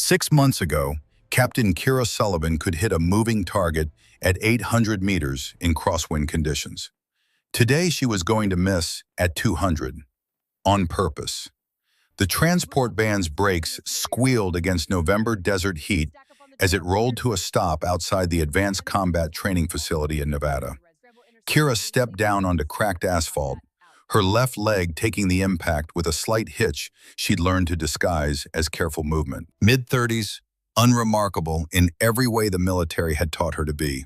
6 months ago, Captain Kira Sullivan could hit a moving target at 800 meters in crosswind conditions. Today she was going to miss at 200, on purpose. The transport band's brakes squealed against November desert heat as it rolled to a stop outside the Advanced Combat Training Facility in Nevada. Kira stepped down onto cracked asphalt, her left leg taking the impact with a slight hitch she'd learned to disguise as careful movement. Mid-30s, unremarkable in every way the military had taught her to be.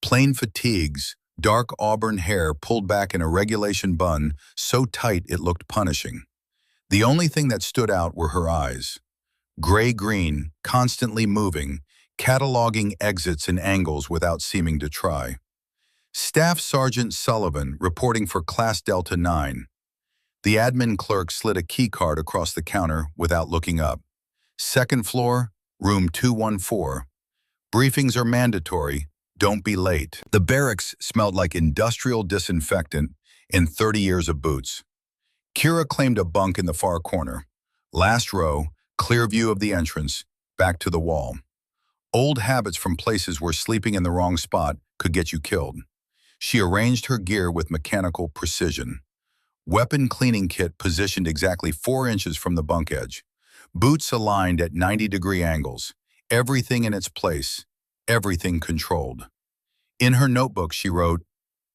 Plain fatigues, dark auburn hair pulled back in a regulation bun so tight it looked punishing. The only thing that stood out were her eyes. Gray-green, constantly moving, cataloging exits and angles without seeming to try. Staff Sergeant Sullivan reporting for Class Delta 9. The admin clerk slid a key card across the counter without looking up. Second floor, room 214. Briefings are mandatory. Don't be late. The barracks smelled like industrial disinfectant and 30 years of boots. Kira claimed a bunk in the far corner. Last row, clear view of the entrance, back to the wall. Old habits from places where sleeping in the wrong spot could get you killed. She arranged her gear with mechanical precision. Weapon cleaning kit positioned exactly 4 inches from the bunk edge. Boots aligned at 90-degree angles. Everything in its place. Everything controlled. In her notebook, she wrote,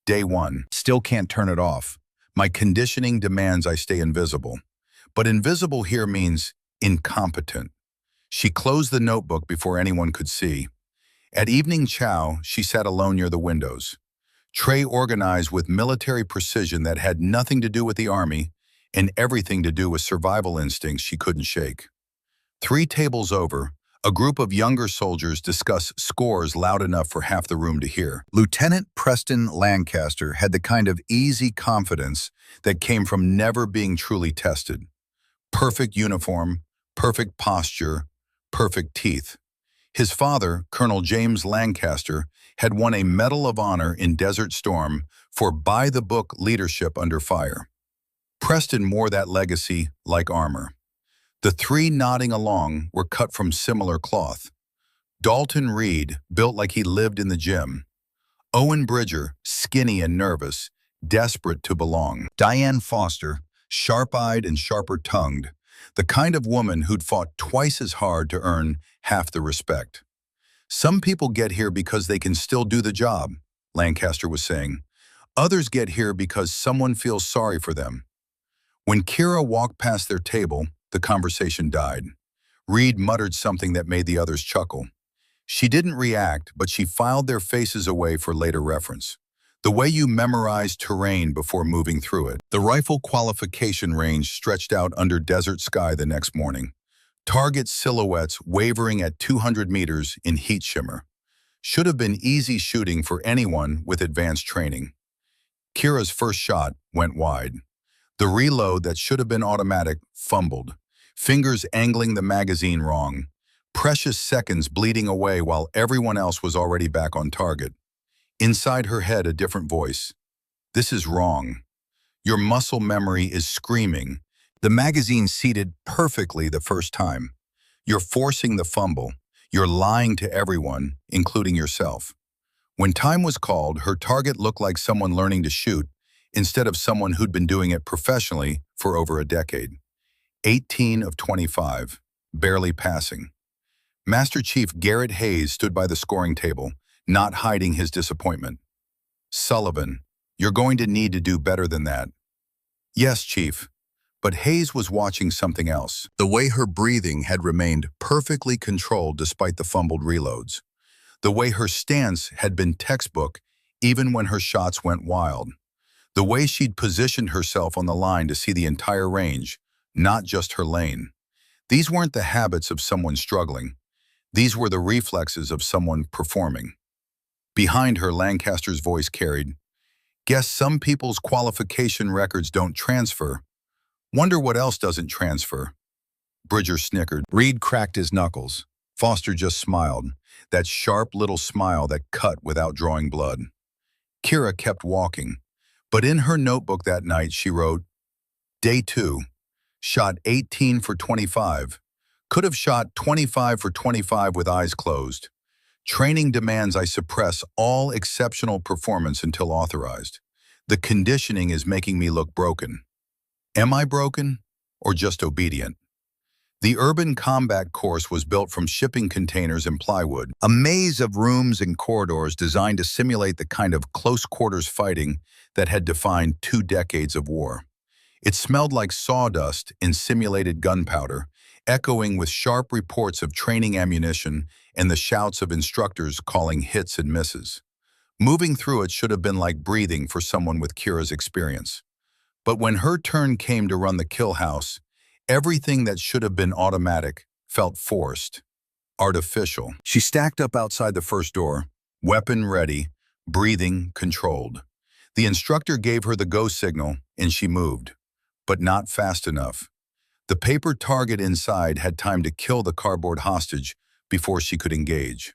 Day 1, still can't turn it off. My conditioning demands I stay invisible. But invisible here means incompetent. She closed the notebook before anyone could see. At evening chow, she sat alone near the windows. Tray organized with military precision that had nothing to do with the Army and everything to do with survival instincts she couldn't shake. 3 tables over, a group of younger soldiers discuss scores loud enough for half the room to hear. Lieutenant Preston Lancaster had the kind of easy confidence that came from never being truly tested. Perfect uniform, perfect posture, perfect teeth. His father, Colonel James Lancaster, had won a Medal of Honor in Desert Storm for by-the-book leadership under fire. Preston wore that legacy like armor. The 3 nodding along were cut from similar cloth. Dalton Reed, built like he lived in the gym. Owen Bridger, skinny and nervous, desperate to belong. Diane Foster, sharp-eyed and sharper-tongued, the kind of woman who'd fought twice as hard to earn half the respect. Some people get here because they can still do the job, Lancaster was saying. Others get here because someone feels sorry for them. When Kira walked past their table, the conversation died. Reed muttered something that made the others chuckle. She didn't react, but she filed their faces away for later reference. The way you memorize terrain before moving through it. The rifle qualification range stretched out under desert sky the next morning. Target silhouettes wavering at 200 meters in heat shimmer. Should have been easy shooting for anyone with advanced training. Kira's first shot went wide. The reload that should have been automatic fumbled, fingers angling the magazine wrong. Precious seconds bleeding away while everyone else was already back on target. Inside her head, a different voice. This is wrong. Your muscle memory is screaming. The magazine seated perfectly the first time. You're forcing the fumble. You're lying to everyone, including yourself. When time was called, her target looked like someone learning to shoot instead of someone who'd been doing it professionally for over a decade. 18 of 25, barely passing. Master Chief Garrett Hayes stood by the scoring table, not hiding his disappointment. Sullivan, you're going to need to do better than that. Yes, Chief. But Hayes was watching something else. The way her breathing had remained perfectly controlled despite the fumbled reloads. The way her stance had been textbook even when her shots went wild. The way she'd positioned herself on the line to see the entire range, not just her lane. These weren't the habits of someone struggling. These were the reflexes of someone performing. Behind her, Lancaster's voice carried, Guess some people's qualification records don't transfer. Wonder what else doesn't transfer. Bridger snickered. Reed cracked his knuckles. Foster just smiled, that sharp little smile that cut without drawing blood. Kira kept walking, but in her notebook that night she wrote, Day 2, shot 18 for 25, Could have shot 25 for 25 with eyes closed. Training demands I suppress all exceptional performance until authorized. The conditioning is making me look broken. Am I broken or just obedient? The urban combat course was built from shipping containers and plywood, a maze of rooms and corridors designed to simulate the kind of close-quarters fighting that had defined 2 decades of war. It smelled like sawdust in simulated gunpowder, echoing with sharp reports of training ammunition and the shouts of instructors calling hits and misses. Moving through it should have been like breathing for someone with Kira's experience. But when her turn came to run the kill house, everything that should have been automatic felt forced, artificial. She stacked up outside the first door, weapon ready, breathing controlled. The instructor gave her the go signal and she moved, but not fast enough. The paper target inside had time to kill the cardboard hostage before she could engage.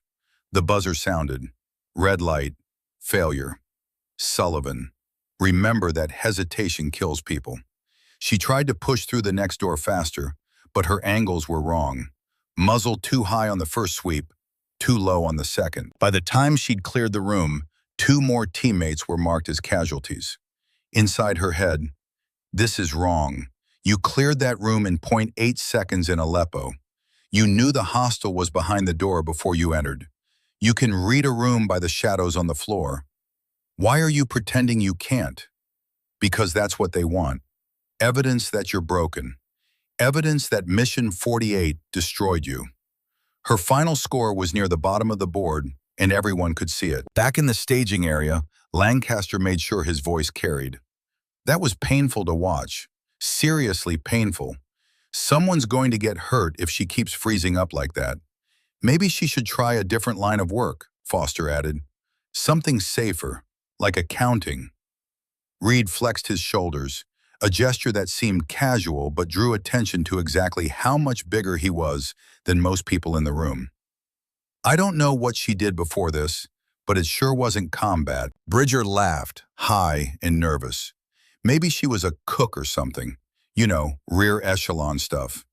The buzzer sounded. Red light. Failure. Sullivan. Remember that hesitation kills people. She tried to push through the next door faster, but her angles were wrong. Muzzle too high on the first sweep, too low on the second. By the time she'd cleared the room, 2 more teammates were marked as casualties. Inside her head, this is wrong. You cleared that room in 0.8 seconds in Aleppo. You knew the hostile was behind the door before you entered. You can read a room by the shadows on the floor. Why are you pretending you can't? Because that's what they want. Evidence that you're broken. Evidence that Mission 48 destroyed you. Her final score was near the bottom of the board, and everyone could see it. Back in the staging area, Lancaster made sure his voice carried. That was painful to watch. Seriously painful. Someone's going to get hurt if she keeps freezing up like that. Maybe she should try a different line of work, Foster added. Something safer, like accounting. Reed flexed his shoulders, a gesture that seemed casual but drew attention to exactly how much bigger he was than most people in the room. I don't know what she did before this, but it sure wasn't combat. Bridger laughed, high and nervous. Maybe she was a cook or something. You know, rear echelon stuff.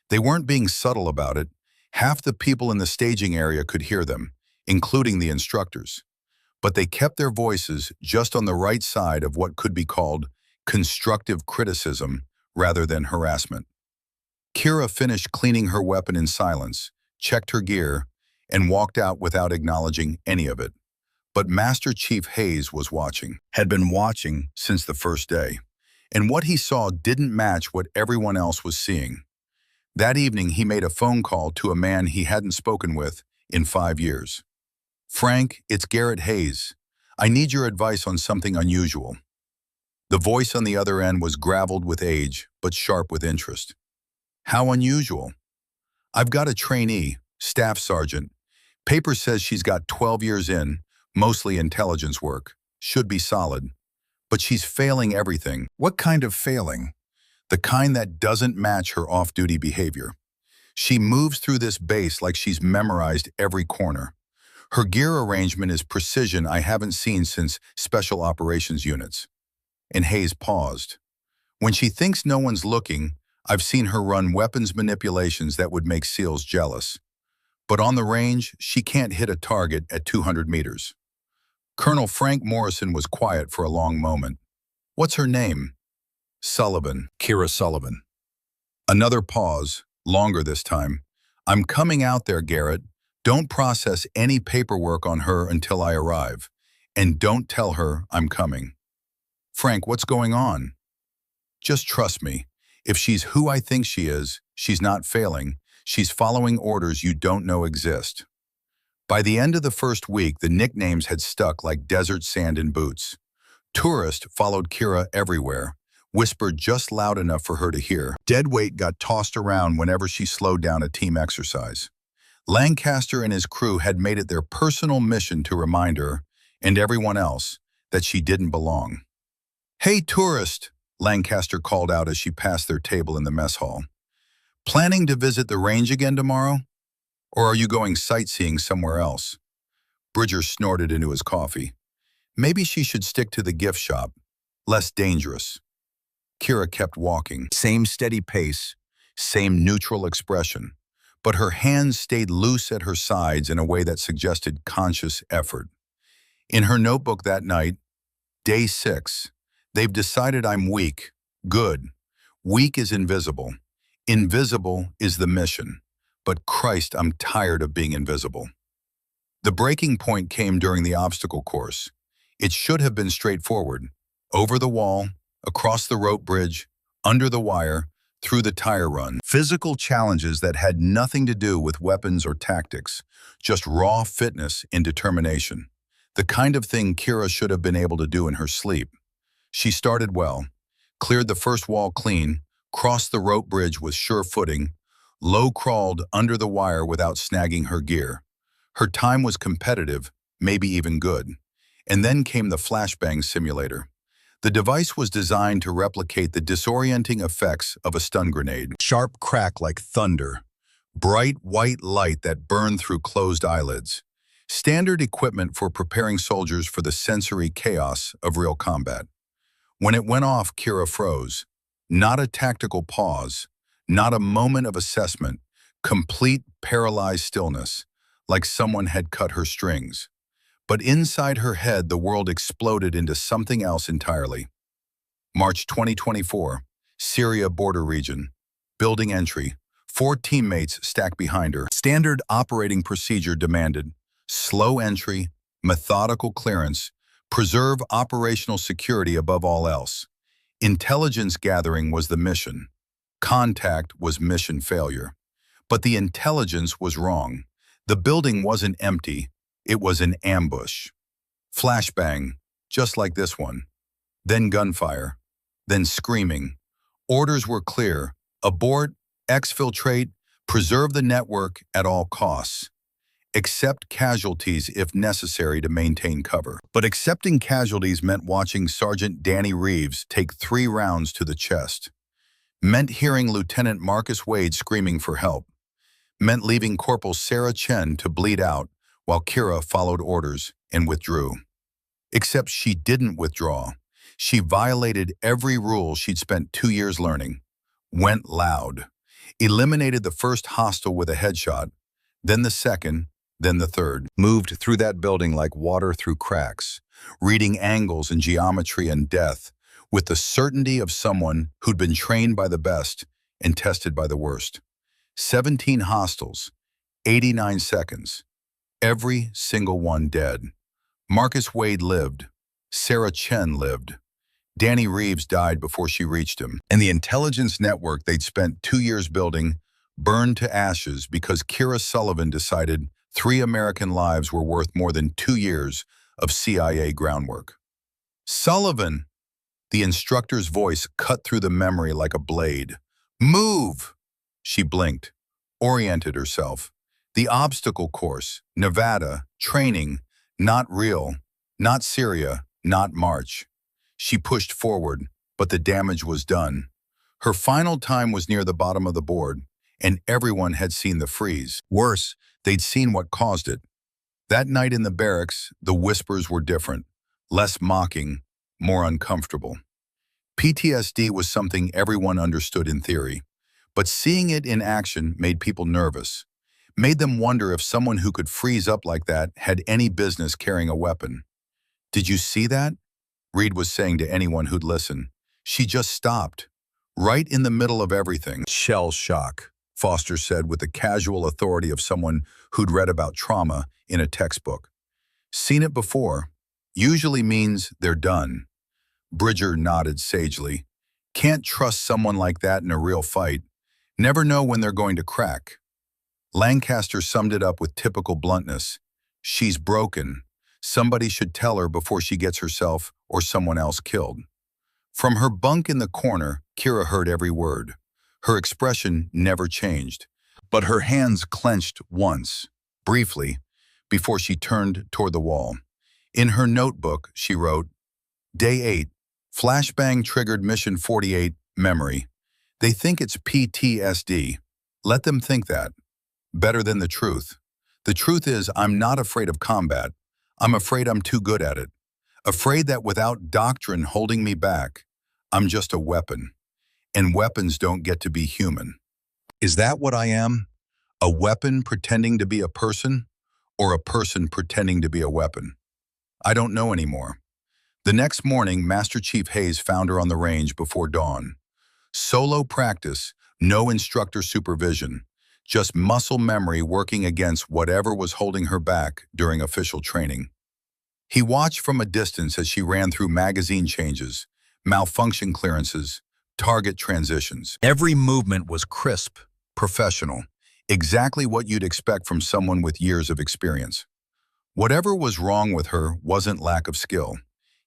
They weren't being subtle about it. Half the people in the staging area could hear them, including the instructors. But they kept their voices just on the right side of what could be called constructive criticism rather than harassment. Kira finished cleaning her weapon in silence, checked her gear, and walked out without acknowledging any of it. But Master Chief Hayes was watching, had been watching since the first day, and what he saw didn't match what everyone else was seeing. That evening, he made a phone call to a man he hadn't spoken with in 5 years. Frank, it's Garrett Hayes. I need your advice on something unusual. The voice on the other end was graveled with age, but sharp with interest. How unusual? I've got a trainee, staff sergeant. Paper says she's got 12 years in, mostly intelligence work. Should be solid. But she's failing everything. What kind of failing? The kind that doesn't match her off-duty behavior. She moves through this base like she's memorized every corner. Her gear arrangement is precision I haven't seen since Special Operations units. And Hayes paused. When she thinks no one's looking, I've seen her run weapons manipulations that would make SEALs jealous. But on the range, she can't hit a target at 200 meters. Colonel Frank Morrison was quiet for a long moment. What's her name? Sullivan. Kira Sullivan. Another pause, longer this time. I'm coming out there, Garrett. Don't process any paperwork on her until I arrive. And don't tell her I'm coming. Frank, what's going on? Just trust me. If she's who I think she is, she's not failing. She's following orders you don't know exist. By the end of the first week, the nicknames had stuck like desert sand in boots. Tourist followed Kira everywhere, whispered just loud enough for her to hear. Deadweight got tossed around whenever she slowed down a team exercise. Lancaster and his crew had made it their personal mission to remind her, and everyone else, that she didn't belong. Hey, tourist, Lancaster called out as she passed their table in the mess hall. Planning to visit the range again tomorrow? Or are you going sightseeing somewhere else? Bridger snorted into his coffee. Maybe she should stick to the gift shop. Less dangerous. Kira kept walking. Same steady pace, same neutral expression. but her hands stayed loose at her sides in a way that suggested conscious effort. In her notebook that night, Day 6, they've decided I'm weak. Good. Weak is invisible. Invisible is the mission. But Christ, I'm tired of being invisible. The breaking point came during the obstacle course. It should have been straightforward. Over the wall, across the rope bridge, under the wire, through the tire run. Physical challenges that had nothing to do with weapons or tactics, just raw fitness and determination. The kind of thing Kira should have been able to do in her sleep. She started well, cleared the first wall clean, crossed the rope bridge with sure footing, low-crawled under the wire without snagging her gear. Her time was competitive, maybe even good. And then came the flashbang simulator. The device was designed to replicate the disorienting effects of a stun grenade. Sharp crack like thunder. Bright white light that burned through closed eyelids. Standard equipment for preparing soldiers for the sensory chaos of real combat. When it went off, Kira froze. Not a tactical pause, not a moment of assessment, complete paralyzed stillness, like someone had cut her strings. But inside her head, the world exploded into something else entirely. March 2024, Syria border region. Building entry. 4 teammates stacked behind her. Standard operating procedure demanded. Slow entry, methodical clearance, preserve operational security above all else. Intelligence gathering was the mission. Contact was mission failure. But the intelligence was wrong. The building wasn't empty. It was an ambush. Flashbang, just like this one. Then gunfire. Then screaming. Orders were clear. Abort, exfiltrate, preserve the network at all costs. Accept casualties if necessary to maintain cover. But accepting casualties meant watching Sergeant Danny Reeves take 3 rounds to the chest. Meant hearing Lieutenant Marcus Wade screaming for help. Meant leaving Corporal Sarah Chen to bleed out while Kira followed orders and withdrew. Except she didn't withdraw. She violated every rule she'd spent 2 years learning. Went loud. Eliminated the first hostile with a headshot, then the second, then the third. Moved through that building like water through cracks, reading angles and geometry and death, with the certainty of someone who'd been trained by the best and tested by the worst. 17 hostiles, 89 seconds. Every single one dead. Marcus Wade lived. Sarah Chen lived. Danny Reeves died before she reached him. And the intelligence network they'd spent 2 years building burned to ashes because Kira Sullivan decided 3 American lives were worth more than 2 years of CIA groundwork. Sullivan! The instructor's voice cut through the memory like a blade. Move! She blinked, oriented herself. The obstacle course, Nevada, training, not real, not Syria, not March. She pushed forward, but the damage was done. Her final time was near the bottom of the board, and everyone had seen the freeze. Worse, they'd seen what caused it. That night in the barracks, the whispers were different, less mocking, more uncomfortable. PTSD was something everyone understood in theory, but seeing it in action made people nervous. Made them wonder if someone who could freeze up like that had any business carrying a weapon. Did you see that? Reed was saying to anyone who'd listen. She just stopped, right in the middle of everything. Shell shock, Foster said with the casual authority of someone who'd read about trauma in a textbook. Seen it before. Usually means they're done. Bridger nodded sagely. Can't trust someone like that in a real fight. Never know when they're going to crack. Lancaster summed it up with typical bluntness. She's broken. Somebody should tell her before she gets herself or someone else killed. From her bunk in the corner, Kira heard every word. Her expression never changed, but her hands clenched once, briefly, before she turned toward the wall. In her notebook, she wrote, Day 8, flashbang triggered Mission 48, memory. They think it's PTSD. Let them think that. Better than the truth. The truth is, I'm not afraid of combat. I'm afraid I'm too good at it. Afraid that without doctrine holding me back, I'm just a weapon. And weapons don't get to be human. Is that what I am? A weapon pretending to be a person, or a person pretending to be a weapon? I don't know anymore. The next morning, Master Chief Hayes found her on the range before dawn. Solo practice, no instructor supervision, just muscle memory working against whatever was holding her back during official training. He watched from a distance as she ran through magazine changes, malfunction clearances, target transitions. Every movement was crisp, professional, exactly what you'd expect from someone with years of experience. Whatever was wrong with her wasn't lack of skill.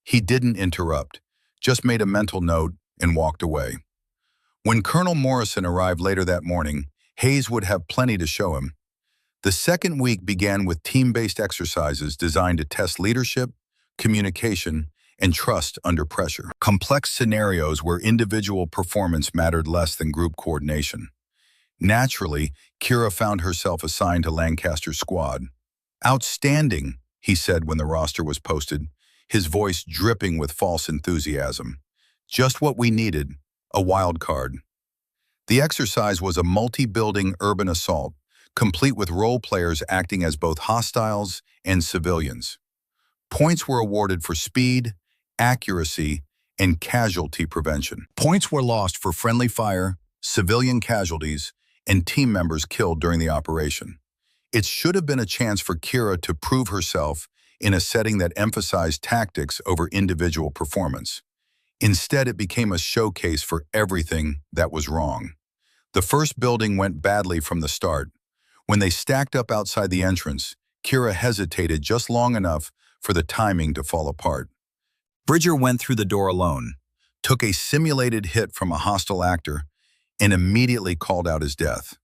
He didn't interrupt, just made a mental note and walked away. When Colonel Morrison arrived later that morning, Hayes would have plenty to show him. The second week began with team-based exercises designed to test leadership, communication, and trust under pressure. Complex scenarios where individual performance mattered less than group coordination. Naturally, Kira found herself assigned to Lancaster's squad. "Outstanding," he said when the roster was posted, his voice dripping with false enthusiasm. "Just what we needed, a wild card." The exercise was a multi-building urban assault, complete with role players acting as both hostiles and civilians. Points were awarded for speed, accuracy, and casualty prevention. Points were lost for friendly fire, civilian casualties, and team members killed during the operation. It should have been a chance for Kira to prove herself in a setting that emphasized tactics over individual performance. Instead, it became a showcase for everything that was wrong. The first building went badly from the start. When they stacked up outside the entrance, Kira hesitated just long enough for the timing to fall apart. Bridger went through the door alone, took a simulated hit from a hostile actor, and immediately called out his death.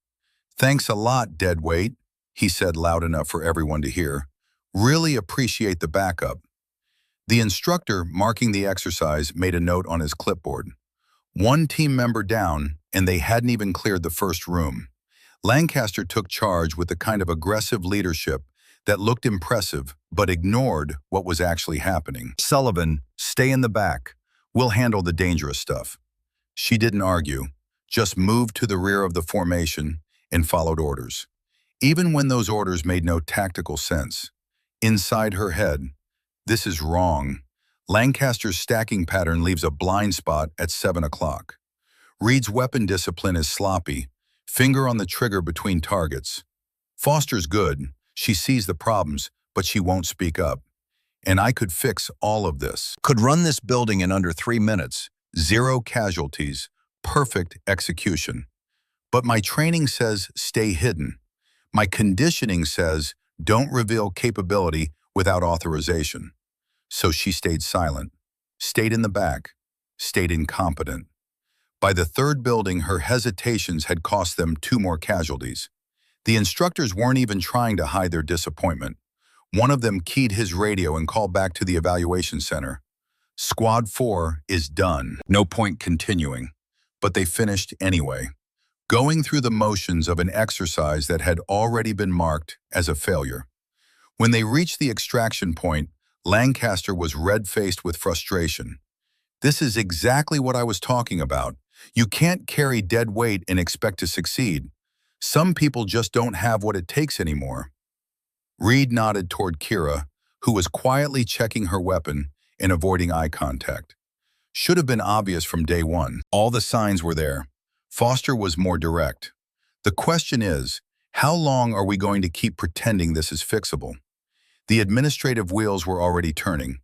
"Thanks a lot, deadweight," he said loud enough for everyone to hear. "Really appreciate the backup." The instructor marking the exercise made a note on his clipboard. One team member down, and they hadn't even cleared the first room. Lancaster took charge with the kind of aggressive leadership that looked impressive but ignored what was actually happening. "Sullivan, stay in the back. We'll handle the dangerous stuff." She didn't argue, just moved to the rear of the formation and followed orders. Even when those orders made no tactical sense. Inside her head, this is wrong. Lancaster's stacking pattern leaves a blind spot at 7 o'clock. Reed's weapon discipline is sloppy, finger on the trigger between targets. Foster's good, she sees the problems, but she won't speak up. And I could fix all of this. Could run this building in under 3 minutes, 0 casualties, perfect execution. But my training says stay hidden. My conditioning says don't reveal capability without authorization. So she stayed silent, stayed in the back, stayed incompetent. By the third building, her hesitations had cost them 2 more casualties. The instructors weren't even trying to hide their disappointment. One of them keyed his radio and called back to the evaluation center. "Squad 4 is done. No point continuing." But they finished anyway, going through the motions of an exercise that had already been marked as a failure. When they reached the extraction point, Lancaster was red-faced with frustration. "This is exactly what I was talking about. You can't carry dead weight and expect to succeed. Some people just don't have what it takes anymore." Reed nodded toward Kira, who was quietly checking her weapon and avoiding eye contact. Should have been obvious from day one. All the signs were there. Foster was more direct. "The question is, how long are we going to keep pretending this is fixable?" The administrative wheels were already turning.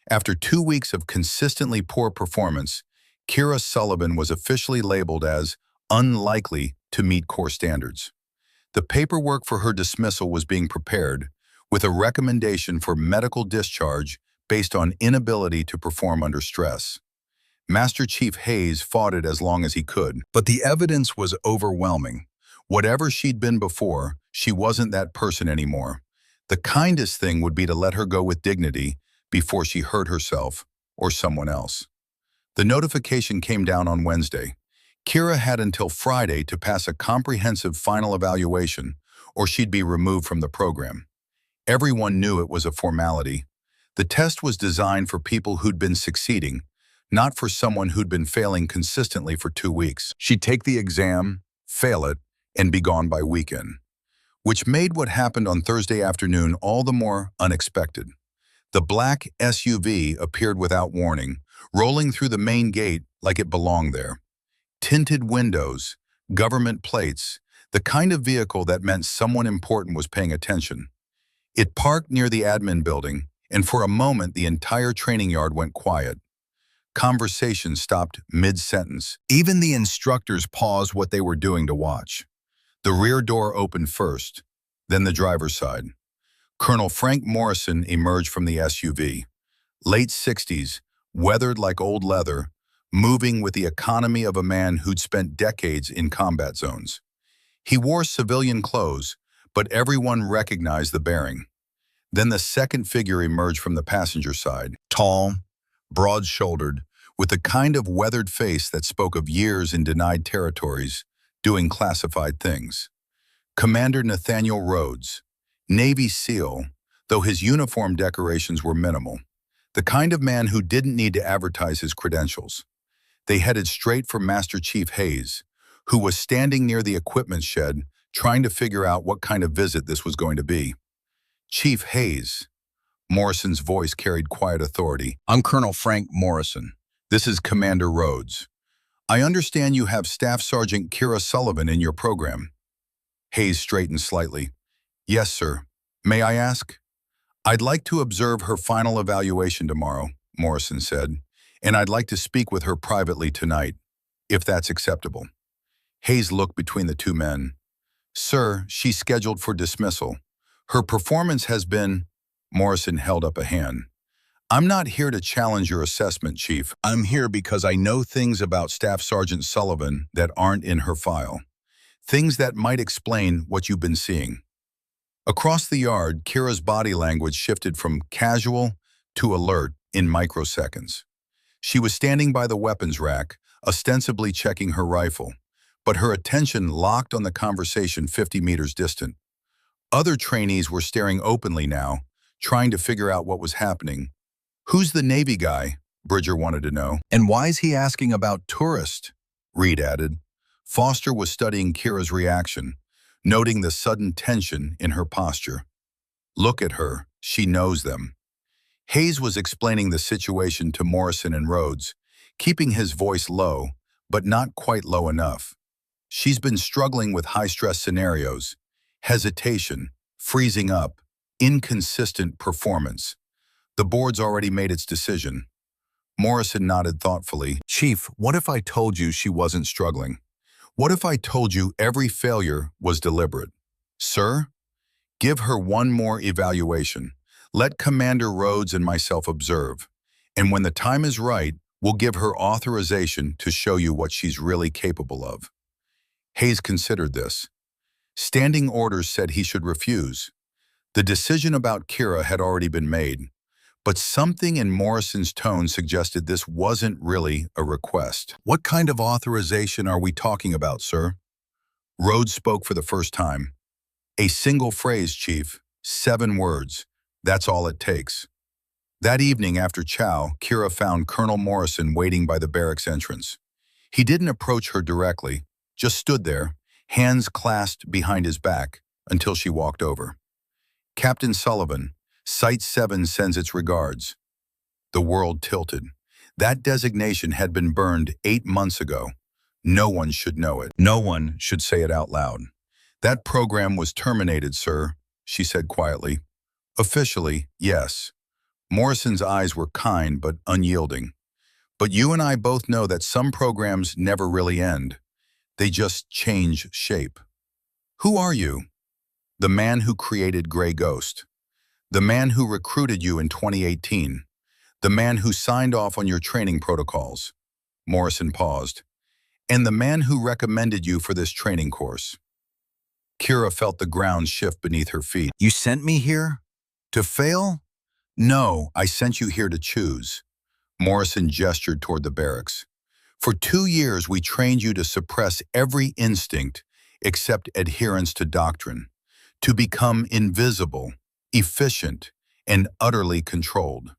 After 2 weeks of consistently poor performance, Kira Sullivan was officially labeled as unlikely to meet core standards. The paperwork for her dismissal was being prepared, with a recommendation for medical discharge based on inability to perform under stress. Master Chief Hayes fought it as long as he could, but the evidence was overwhelming. Whatever she'd been before, she wasn't that person anymore. The kindest thing would be to let her go with dignity before she hurt herself or someone else. The notification came down on Wednesday. Kira had until Friday to pass a comprehensive final evaluation, or she'd be removed from the program. Everyone knew it was a formality. The test was designed for people who'd been succeeding, not for someone who'd been failing consistently for 2 weeks. She'd take the exam, fail it, and be gone by weekend. which made what happened on Thursday afternoon all the more unexpected. The black SUV appeared without warning, rolling through the main gate like it belonged there. Tinted windows, government plates, the kind of vehicle that meant someone important was paying attention. It parked near the admin building, and for a moment the entire training yard went quiet. Conversation stopped mid-sentence. Even the instructors paused what they were doing to watch. The rear door opened first, then the driver's side. Colonel Frank Morrison emerged from the SUV. Late 60s, weathered like old leather, moving with the economy of a man who'd spent decades in combat zones. He wore civilian clothes, but everyone recognized the bearing. Then the second figure emerged from the passenger side, tall, broad-shouldered, with the kind of weathered face that spoke of years in denied territories, doing classified things. Commander Nathaniel Rhodes, Navy SEAL, though his uniform decorations were minimal. The kind of man who didn't need to advertise his credentials. They headed straight for Master Chief Hayes, who was standing near the equipment shed, trying to figure out what kind of visit this was going to be. Chief Hayes. Morrison's voice carried quiet authority. I'm Colonel Frank Morrison. This is Commander Rhodes. I understand you have Staff Sergeant Kira Sullivan in your program. Hayes straightened slightly. Yes, sir. May I ask? I'd like to observe her final evaluation tomorrow, Morrison said, and I'd like to speak with her privately tonight, if that's acceptable. Hayes looked between the two men. Sir, she's scheduled for dismissal. Her performance has been... Morrison held up a hand. I'm not here to challenge your assessment, Chief. I'm here because I know things about Staff Sergeant Sullivan that aren't in her file. Things that might explain what you've been seeing. Across the yard, Kira's body language shifted from casual to alert in microseconds. She was standing by the weapons rack, ostensibly checking her rifle, but her attention locked on the conversation 50 meters distant. Other trainees were staring openly now, trying to figure out what was happening. Who's the Navy guy? Bridger wanted to know. And why is he asking about tourists? Reed added. Foster was studying Kira's reaction, noting the sudden tension in her posture. Look at her, she knows them. Hayes was explaining the situation to Morrison and Rhodes, keeping his voice low, but not quite low enough. She's been struggling with high-stress scenarios, hesitation, freezing up, inconsistent performance. The board's already made its decision. Morrison nodded thoughtfully. Chief, what if I told you she wasn't struggling? What if I told you every failure was deliberate? Sir, give her one more evaluation. Let Commander Rhodes and myself observe. And when the time is right, we'll give her authorization to show you what she's really capable of. Hayes considered this. Standing orders said he should refuse. The decision about Kira had already been made, but something in Morrison's tone suggested this wasn't really a request. What kind of authorization are we talking about, sir? Rhodes spoke for the first time. A single phrase, Chief. 7 words. That's all it takes. That evening after chow, Kira found Colonel Morrison waiting by the barracks entrance. He didn't approach her directly, just stood there, hands clasped behind his back, until she walked over. Captain Sullivan, Site 7 sends its regards. The world tilted. That designation had been burned 8 months ago. No one should know it. No one should say it out loud. That program was terminated, sir, she said quietly. Officially, yes. Morrison's eyes were kind but unyielding. But you and I both know that some programs never really end. They just change shape. Who are you? The man who created Grey Ghost. The man who recruited you in 2018. The man who signed off on your training protocols. Morrison paused. And the man who recommended you for this training course. Kira felt the ground shift beneath her feet. You sent me here? To fail? No, I sent you here to choose. Morrison gestured toward the barracks. For 2 years, we trained you to suppress every instinct except adherence to doctrine, to become invisible, efficient, and utterly controlled.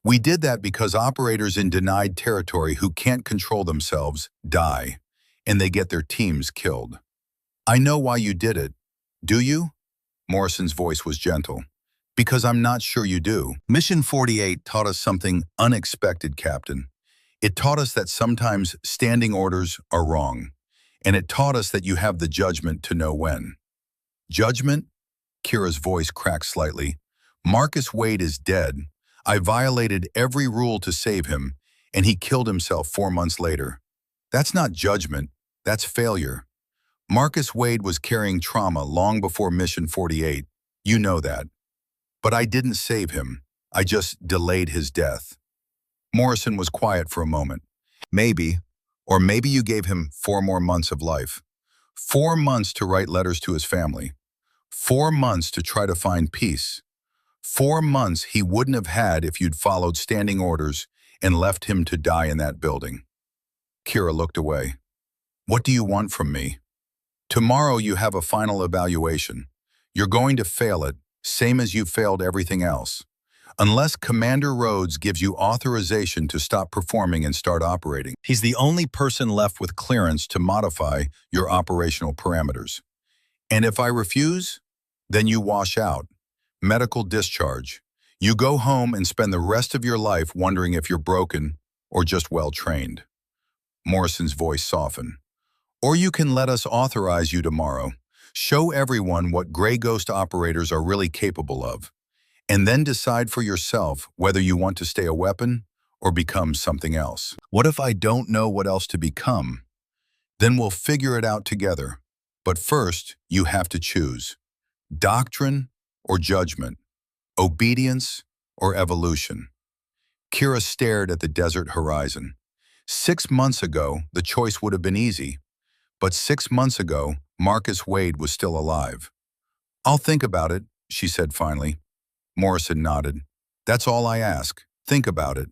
We did that because operators in denied territory who can't control themselves die, and they get their teams killed. I know why you did it. Do you? Morrison's voice was gentle. Because I'm not sure you do. Mission 48 taught us something unexpected, Captain. It taught us that sometimes standing orders are wrong, and it taught us that you have the judgment to know when. Judgment? Kira's voice cracked slightly. Marcus Wade is dead. I violated every rule to save him, and he killed himself 4 months later. That's not judgment, that's failure. Marcus Wade was carrying trauma long before Mission 48. You know that. But I didn't save him. I just delayed his death. Morrison was quiet for a moment. Maybe, or maybe you gave him 4 more months of life. 4 months to write letters to his family. 4 months to try to find peace. 4 months he wouldn't have had if you'd followed standing orders and left him to die in that building. Kira looked away. What do you want from me? Tomorrow you have a final evaluation. You're going to fail it, same as you failed everything else. Unless Commander Rhodes gives you authorization to stop performing and start operating. He's the only person left with clearance to modify your operational parameters. And if I refuse, then you wash out. Medical discharge. You go home and spend the rest of your life wondering if you're broken or just well-trained. Morrison's voice softened. Or you can let us authorize you tomorrow. Show everyone what Grey Ghost operators are really capable of. And then decide for yourself whether you want to stay a weapon or become something else. What if I don't know what else to become? Then we'll figure it out together. But first, you have to choose. Doctrine or judgment? Obedience or evolution? Kira stared at the desert horizon. 6 months ago, the choice would have been easy. But 6 months ago, Marcus Wade was still alive. I'll think about it, she said finally. Morrison nodded. That's all I ask. Think about it.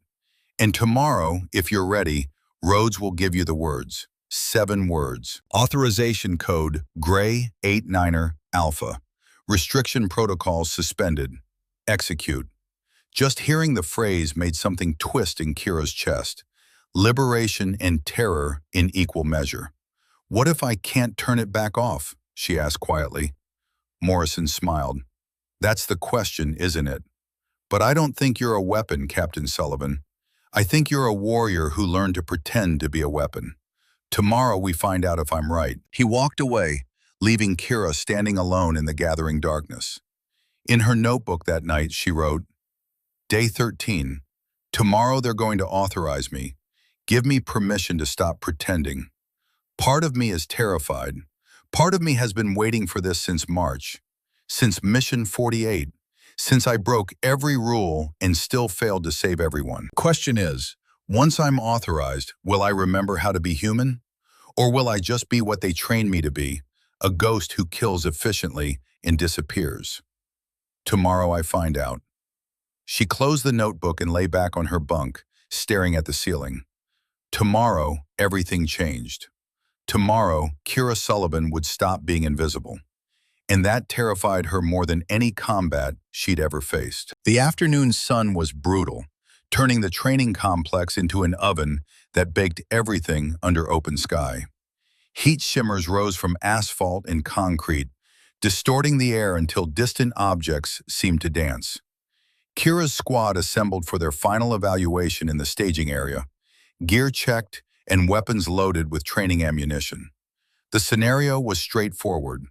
And tomorrow, if you're ready, Rhodes will give you the words. 7 words. Authorization code Gray 89er Alpha. Restriction protocols suspended. Execute. Just hearing the phrase made something twist in Kira's chest. Liberation and terror in equal measure. What if I can't turn it back off? She asked quietly. Morrison smiled. That's the question, isn't it? But I don't think you're a weapon, Captain Sullivan. I think you're a warrior who learned to pretend to be a weapon. Tomorrow we find out if I'm right. He walked away, leaving Kira standing alone in the gathering darkness. In her notebook that night, she wrote, Day 13. Tomorrow they're going to authorize me. Give me permission to stop pretending. Part of me is terrified. Part of me has been waiting for this since March. Since Mission 48. Since I broke every rule and still failed to save everyone. Question is, once I'm authorized, will I remember how to be human? Or will I just be what they trained me to be, a ghost who kills efficiently and disappears? Tomorrow I find out. She closed the notebook and lay back on her bunk, staring at the ceiling. Tomorrow, everything changed. Tomorrow, Kira Sullivan would stop being invisible. And that terrified her more than any combat she'd ever faced. The afternoon sun was brutal, turning the training complex into an oven that baked everything under open sky. Heat shimmers rose from asphalt and concrete, distorting the air until distant objects seemed to dance. Kira's squad assembled for their final evaluation in the staging area, gear checked and weapons loaded with training ammunition. The scenario was straightforward.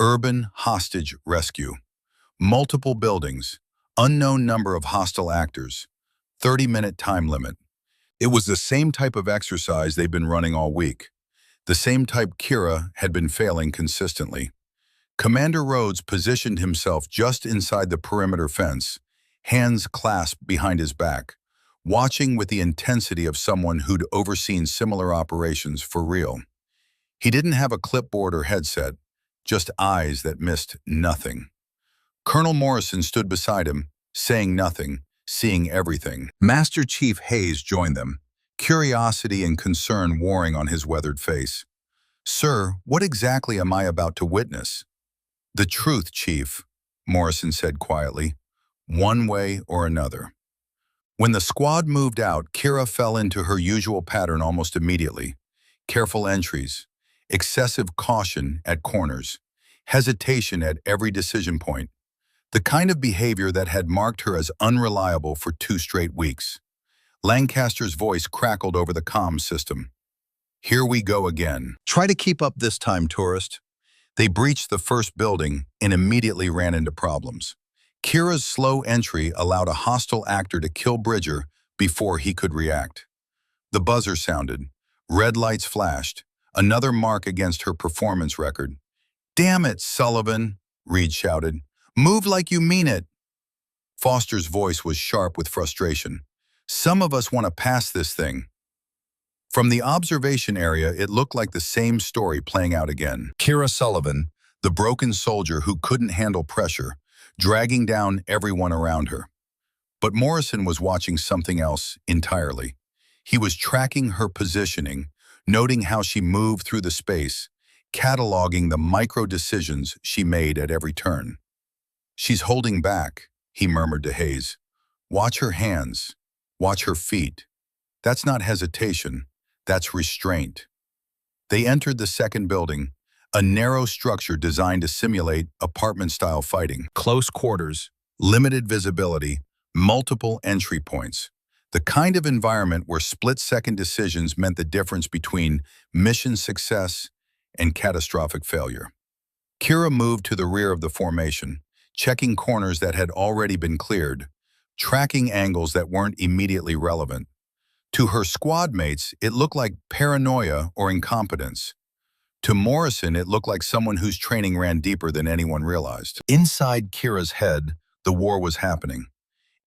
Urban hostage rescue. Multiple buildings. Unknown number of hostile actors. 30-minute time limit. It was the same type of exercise they'd been running all week. The same type Kira had been failing consistently. Commander Rhodes positioned himself just inside the perimeter fence, hands clasped behind his back, watching with the intensity of someone who'd overseen similar operations for real. He didn't have a clipboard or headset, just eyes that missed nothing. Colonel Morrison stood beside him, saying nothing, seeing everything. Master Chief Hayes joined them, curiosity and concern warring on his weathered face. Sir, what exactly am I about to witness? The truth, Chief, Morrison said quietly, one way or another. When the squad moved out, Kira fell into her usual pattern almost immediately. Careful entries, excessive caution at corners, hesitation at every decision point, the kind of behavior that had marked her as unreliable for 2 straight weeks. Lancaster's voice crackled over the comm system. Here we go again. Try to keep up this time, tourist. They breached the first building and immediately ran into problems. Kira's slow entry allowed a hostile actor to kill Bridger before he could react. The buzzer sounded. Red lights flashed. Another mark against her performance record. "Damn it, Sullivan," Reed shouted. "Move like you mean it." Foster's voice was sharp with frustration. "Some of us want to pass this thing." From the observation area, it looked like the same story playing out again. Kira Sullivan, the broken soldier who couldn't handle pressure, dragging down everyone around her. But Morrison was watching something else entirely. He was tracking her positioning, noting how she moved through the space, cataloging the micro-decisions she made at every turn. "She's holding back," he murmured to Hayes. "Watch her hands. Watch her feet. That's not hesitation. That's restraint." They entered the second building, a narrow structure designed to simulate apartment-style fighting. Close quarters, limited visibility, multiple entry points. The kind of environment where split-second decisions meant the difference between mission success and catastrophic failure. Kira moved to the rear of the formation, checking corners that had already been cleared, tracking angles that weren't immediately relevant. To her squad mates, it looked like paranoia or incompetence. To Morrison, it looked like someone whose training ran deeper than anyone realized. Inside Kira's head, the war was happening.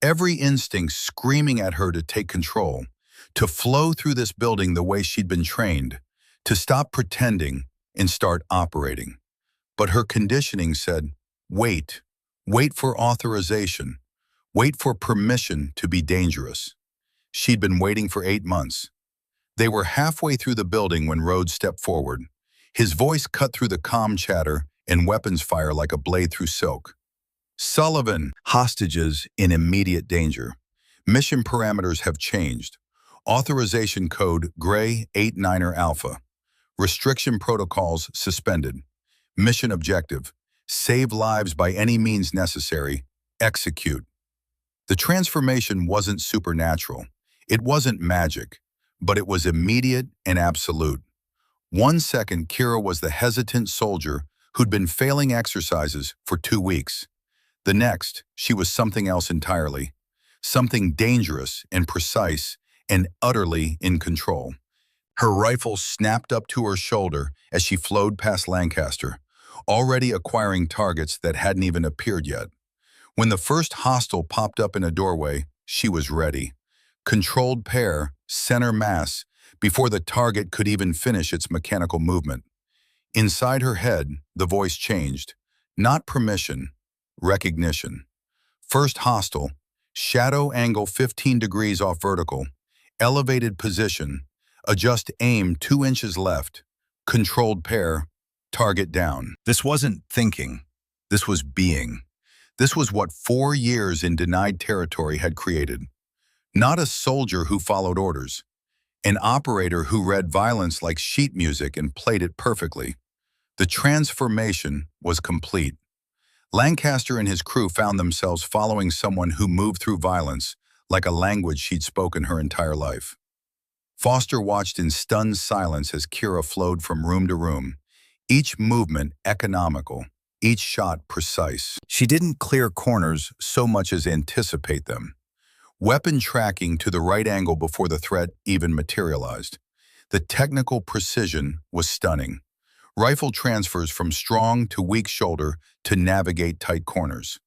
Every instinct screaming at her to take control, to flow through this building the way she'd been trained, to stop pretending and start operating. But her conditioning said, wait, wait for authorization, wait for permission to be dangerous. She'd been waiting for 8 months. They were halfway through the building when Rhodes stepped forward. His voice cut through the comm chatter and weapons fire like a blade through silk. "Sullivan, hostages in immediate danger. Mission parameters have changed. Authorization code Gray 89er Alpha. Restriction protocols suspended. Mission objective, save lives by any means necessary. Execute." The transformation wasn't supernatural. It wasn't magic, but it was immediate and absolute. 1 second, Kira was the hesitant soldier who'd been failing exercises for 2 weeks. The next, she was something else entirely. Something dangerous and precise and utterly in control. Her rifle snapped up to her shoulder as she flowed past Lancaster, already acquiring targets that hadn't even appeared yet. When the first hostile popped up in a doorway, she was ready. Controlled pair, center mass, before the target could even finish its mechanical movement. Inside her head, the voice changed. Not permission, recognition. First hostile, shadow angle 15 degrees off vertical, elevated position, adjust aim 2 inches left, controlled pair, target down. This wasn't thinking. This was being. This was what 4 years in denied territory had created. Not a soldier who followed orders. An operator who read violence like sheet music and played it perfectly. The transformation was complete. Lancaster and his crew found themselves following someone who moved through violence like a language she'd spoken her entire life. Foster watched in stunned silence as Kira flowed from room to room, each movement economical, each shot precise. She didn't clear corners so much as anticipate them. Weapon tracking to the right angle before the threat even materialized. The technical precision was stunning. Rifle transfers from strong to weak shoulder to navigate tight corners.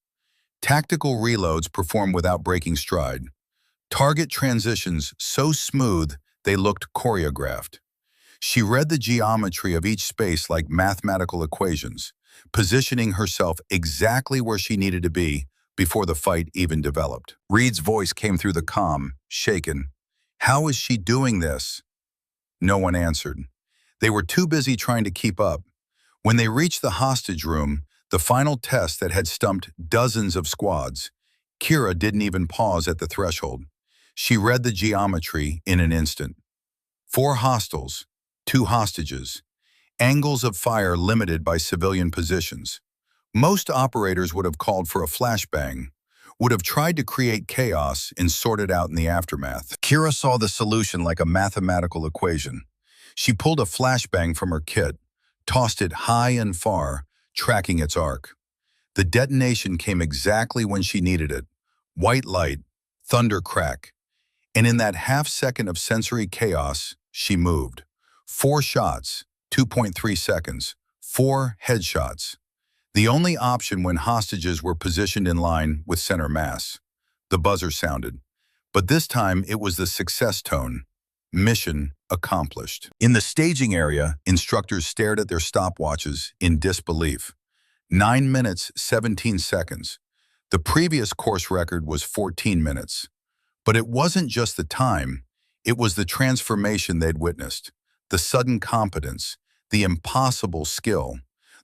Tactical reloads performed without breaking stride. Target transitions so smooth they looked choreographed. She read the geometry of each space like mathematical equations, positioning herself exactly where she needed to be before the fight even developed. Reed's voice came through the comm, shaken. How is she doing this? No one answered. They were too busy trying to keep up. When they reached the hostage room, the final test that had stumped dozens of squads, Kira didn't even pause at the threshold. She read the geometry in an instant. 4 hostiles, 2 hostages. Angles of fire limited by civilian positions. Most operators would have called for a flashbang, would have tried to create chaos and sort it out in the aftermath. Kira saw the solution like a mathematical equation. She pulled a flashbang from her kit, tossed it high and far, tracking its arc. The detonation came exactly when she needed it. White light, thunder crack. And in that half-second of sensory chaos, she moved. 4 shots, 2.3 seconds, 4 headshots. The only option when hostages were positioned in line with center mass. The buzzer sounded. But this time it was the success tone. Mission accomplished. In the staging area, instructors stared at their stopwatches in disbelief. 9 minutes, 17 seconds. The previous course record was 14 minutes. But it wasn't just the time, it was the transformation they'd witnessed, the sudden competence, the impossible skill,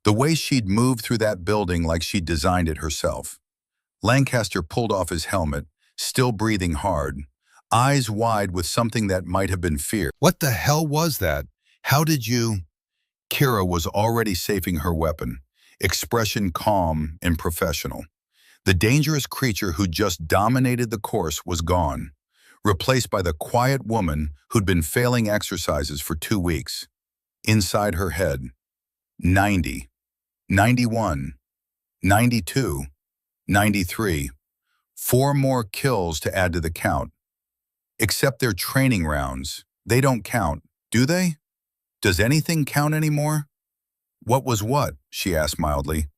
the way she'd moved through that building like she'd designed it herself. Lancaster pulled off his helmet, still breathing hard, eyes wide with something that might have been fear. What the hell was that? How did you? Kira was already safing her weapon, expression calm and professional. The dangerous creature who just dominated the course was gone, replaced by the quiet woman who'd been failing exercises for 2 weeks. Inside her head, 90, 91, 92, 93. 4 more kills to add to the count. Except their training rounds. They don't count, do they? Does anything count anymore? What was what? She asked mildly.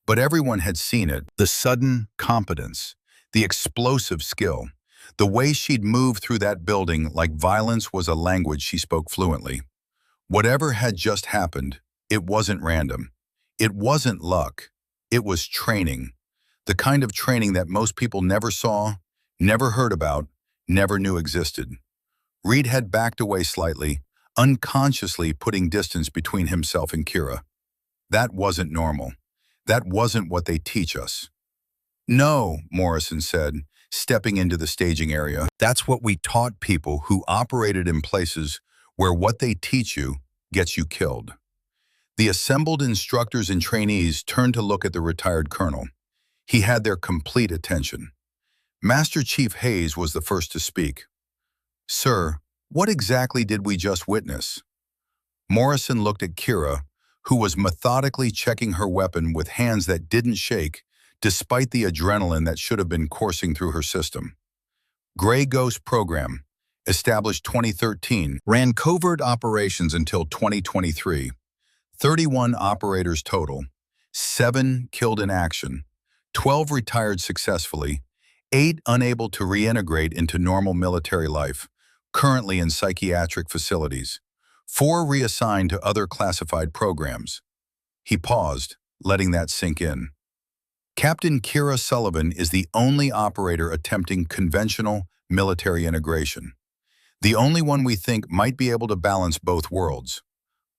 But everyone had seen it. The sudden competence, the explosive skill, the way she'd moved through that building like violence was a language she spoke fluently. Whatever had just happened, it wasn't random. It wasn't luck. It was training. The kind of training that most people never saw, never heard about, never knew existed. Reed had backed away slightly, unconsciously putting distance between himself and Kira. That wasn't normal. That wasn't what they teach us. No, Morrison said, stepping into the staging area. That's what we taught people who operated in places where what they teach you gets you killed. The assembled instructors and trainees turned to look at the retired colonel. He had their complete attention. Master Chief Hayes was the first to speak. Sir, what exactly did we just witness? Morrison looked at Kira, who was methodically checking her weapon with hands that didn't shake, despite the adrenaline that should have been coursing through her system. Grey Ghost Program, established 2013, ran covert operations until 2023. 31 operators total, 7 killed in action, 12 retired successfully, 8 unable to reintegrate into normal military life, currently in psychiatric facilities. 4 reassigned to other classified programs. He paused, letting that sink in. Captain Kira Sullivan is the only operator attempting conventional military integration. The only one we think might be able to balance both worlds.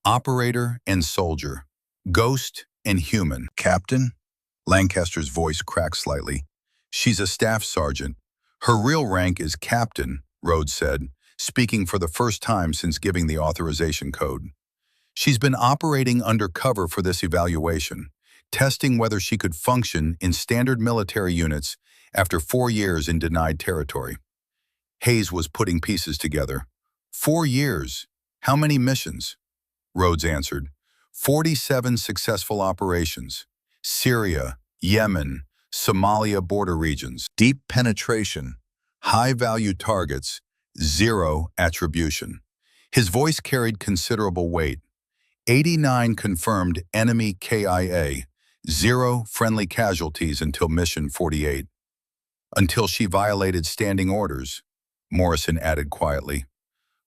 Operator and soldier. Ghost and human. Captain? Lancaster's voice cracked slightly. She's a staff sergeant. Her real rank is captain, Rhodes said, speaking for the first time since giving the authorization code. She's been operating undercover for this evaluation, testing whether she could function in standard military units after 4 years in denied territory. Hayes was putting pieces together. 4 years. How many missions? Rhodes answered. 47 successful operations. Syria, Yemen, Somalia border regions. Deep penetration. High-value targets. 0 attribution. His voice carried considerable weight. 89 confirmed enemy KIA. 0 friendly casualties until mission 48. Until she violated standing orders, Morrison added quietly.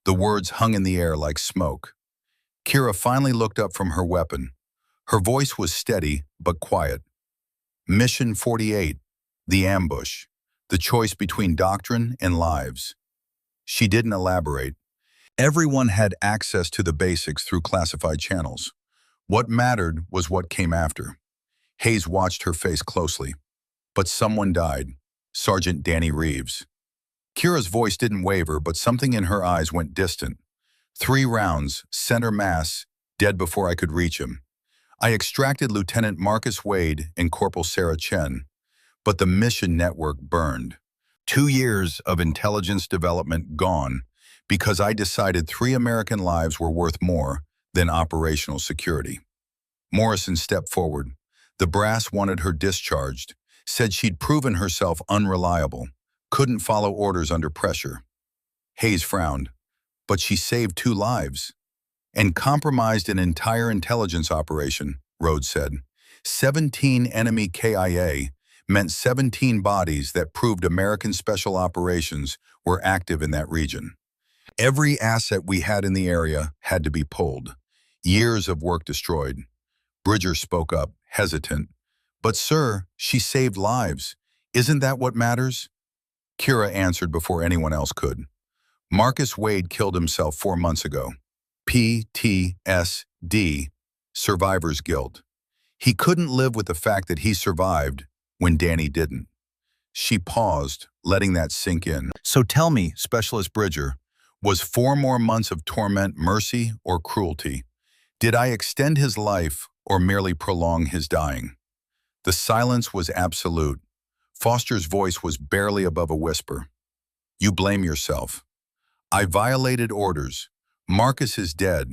The words hung in the air like smoke. Kira finally looked up from her weapon. Her voice was steady but quiet. Mission 48, the ambush, the choice between doctrine and lives. She didn't elaborate. Everyone had access to the basics through classified channels. What mattered was what came after. Hayes watched her face closely. But someone died. Sergeant Danny Reeves. Kira's voice didn't waver, but something in her eyes went distant. 3 rounds, center mass, dead before I could reach him. I extracted Lieutenant Marcus Wade and Corporal Sarah Chen, but the mission network burned. 2 years of intelligence development gone because I decided 3 American lives were worth more than operational security. Morrison stepped forward. The brass wanted her discharged, said she'd proven herself unreliable, couldn't follow orders under pressure. Hayes frowned. But she saved 2 lives and compromised an entire intelligence operation, Rhodes said. 17 enemy KIA meant 17 bodies that proved American special operations were active in that region. Every asset we had in the area had to be pulled. Years of work destroyed. Bridger spoke up, hesitant. But sir, she saved lives. Isn't that what matters? Kira answered before anyone else could. Marcus Wade killed himself 4 months ago. PTSD, survivor's guilt. He couldn't live with the fact that he survived when Danny didn't. She paused, letting that sink in. So tell me, Specialist Bridger, was 4 more months of torment mercy or cruelty? Did I extend his life or merely prolong his dying? The silence was absolute. Foster's voice was barely above a whisper. You blame yourself. I violated orders. Marcus is dead.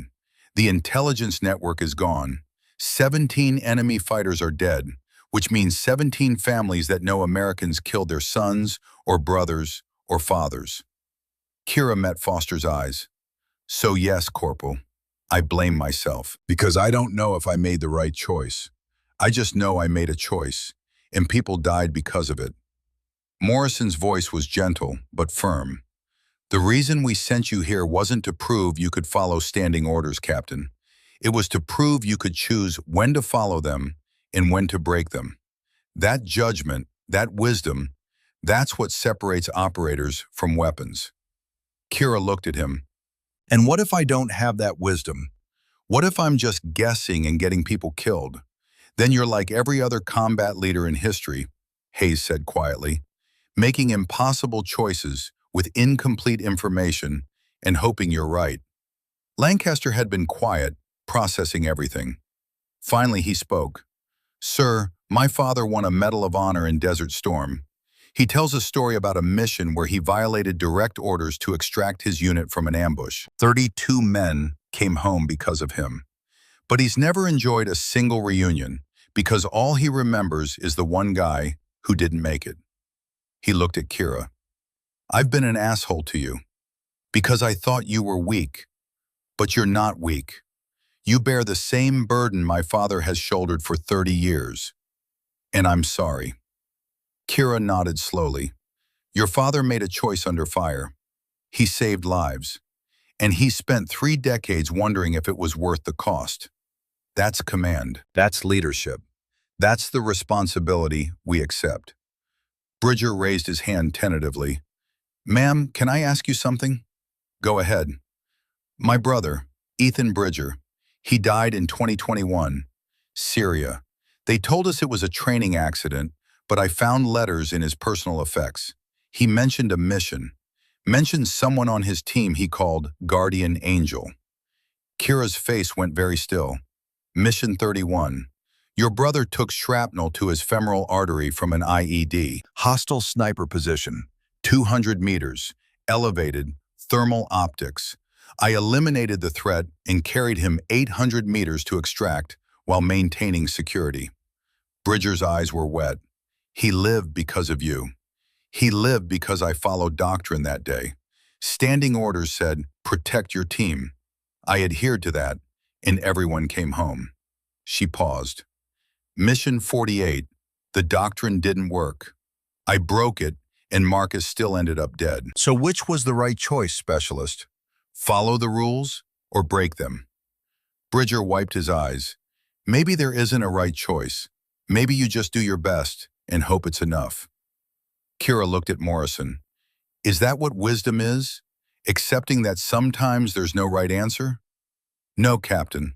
The intelligence network is gone. 17 enemy fighters are dead, which means 17 families that know Americans killed their sons or brothers or fathers. Kira met Foster's eyes. So yes, Corporal, I blame myself because I don't know if I made the right choice. I just know I made a choice, and people died because of it. Morrison's voice was gentle but firm. The reason we sent you here wasn't to prove you could follow standing orders, Captain. It was to prove you could choose when to follow them and when to break them. That judgment, that wisdom, that's what separates operators from weapons. Kira looked at him. And what if I don't have that wisdom? What if I'm just guessing and getting people killed? Then you're like every other combat leader in history, Hayes said quietly, making impossible choices with incomplete information and hoping you're right. Lancaster had been quiet, processing everything. Finally, he spoke. Sir, my father won a Medal of Honor in Desert Storm. He tells a story about a mission where he violated direct orders to extract his unit from an ambush. 32 men came home because of him. But he's never enjoyed a single reunion because all he remembers is the one guy who didn't make it. He looked at Kira. I've been an asshole to you because I thought you were weak, but you're not weak. You bear the same burden my father has shouldered for 30 years, and I'm sorry. Kira nodded slowly. Your father made a choice under fire. He saved lives, and he spent 3 decades wondering if it was worth the cost. That's command. That's leadership. That's the responsibility we accept. Bridger raised his hand tentatively. Ma'am, can I ask you something? Go ahead. My brother, Ethan Bridger, he died in 2021, Syria. They told us it was a training accident, but I found letters in his personal effects. He mentioned a mission, mentioned someone on his team he called Guardian Angel. Kira's face went very still. Mission 31. Your brother took shrapnel to his femoral artery from an IED. Hostile sniper position. 200 meters, elevated, thermal optics. I eliminated the threat and carried him 800 meters to extract while maintaining security. Bridger's eyes were wet. He lived because of you. He lived because I followed doctrine that day. Standing orders said, protect your team. I adhered to that, and everyone came home. She paused. Mission 48, the doctrine didn't work. I broke it, and Marcus still ended up dead. So which was the right choice, Specialist? Follow the rules or break them? Bridger wiped his eyes. Maybe there isn't a right choice. Maybe you just do your best and hope it's enough. Kira looked at Morrison. Is that what wisdom is? Accepting that sometimes there's no right answer? No, Captain.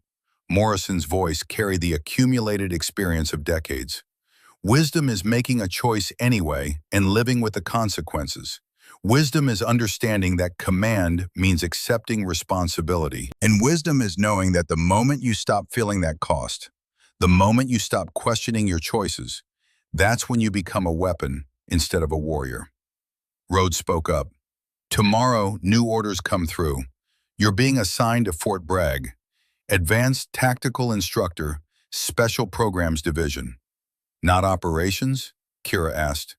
Morrison's voice carried the accumulated experience of decades. Wisdom is making a choice anyway and living with the consequences. Wisdom is understanding that command means accepting responsibility. And wisdom is knowing that the moment you stop feeling that cost, the moment you stop questioning your choices, that's when you become a weapon instead of a warrior. Rhodes spoke up. Tomorrow, new orders come through. You're being assigned to Fort Bragg, Advanced Tactical Instructor, Special Programs Division. Not operations? Kira asked.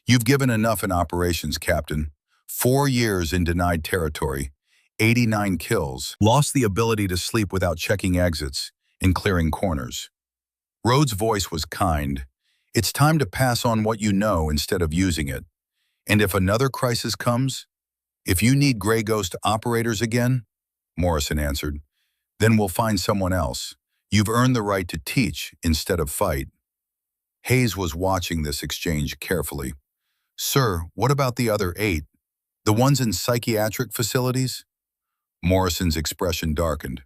You've given enough in operations, Captain. 4 years in denied territory, 89 kills, lost the ability to sleep without checking exits and clearing corners. Rhodes' voice was kind. It's time to pass on what you know instead of using it. And if another crisis comes, if you need Grey Ghost operators again, Morrison answered, then we'll find someone else. You've earned the right to teach instead of fight. Hayes was watching this exchange carefully. Sir, what about the other 8? The ones in psychiatric facilities? Morrison's expression darkened.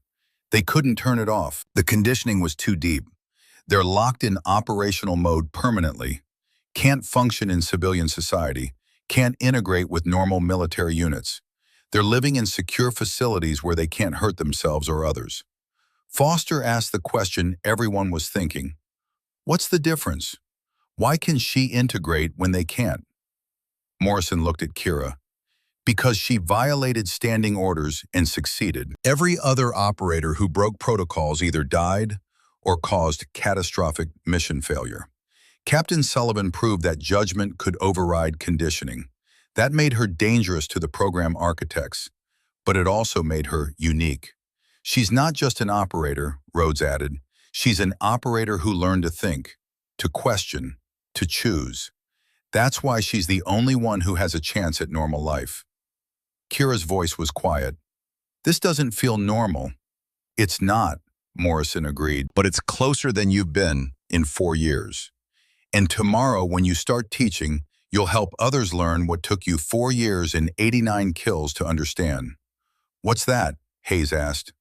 They couldn't turn it off. The conditioning was too deep. They're locked in operational mode permanently. Can't function in civilian society. Can't integrate with normal military units. They're living in secure facilities where they can't hurt themselves or others. Foster asked the question everyone was thinking. What's the difference? Why can she integrate when they can't? Morrison looked at Kira. Because she violated standing orders and succeeded. Every other operator who broke protocols either died or caused catastrophic mission failure. Captain Sullivan proved that judgment could override conditioning. That made her dangerous to the program architects, but it also made her unique. She's not just an operator, Rhodes added. She's an operator who learned to think, to question, to choose. That's why she's the only one who has a chance at normal life. Kira's voice was quiet. This doesn't feel normal. It's not, Morrison agreed, but it's closer than you've been in 4 years. And tomorrow, when you start teaching, you'll help others learn what took you 4 years and 89 kills to understand. What's that? Hayes asked.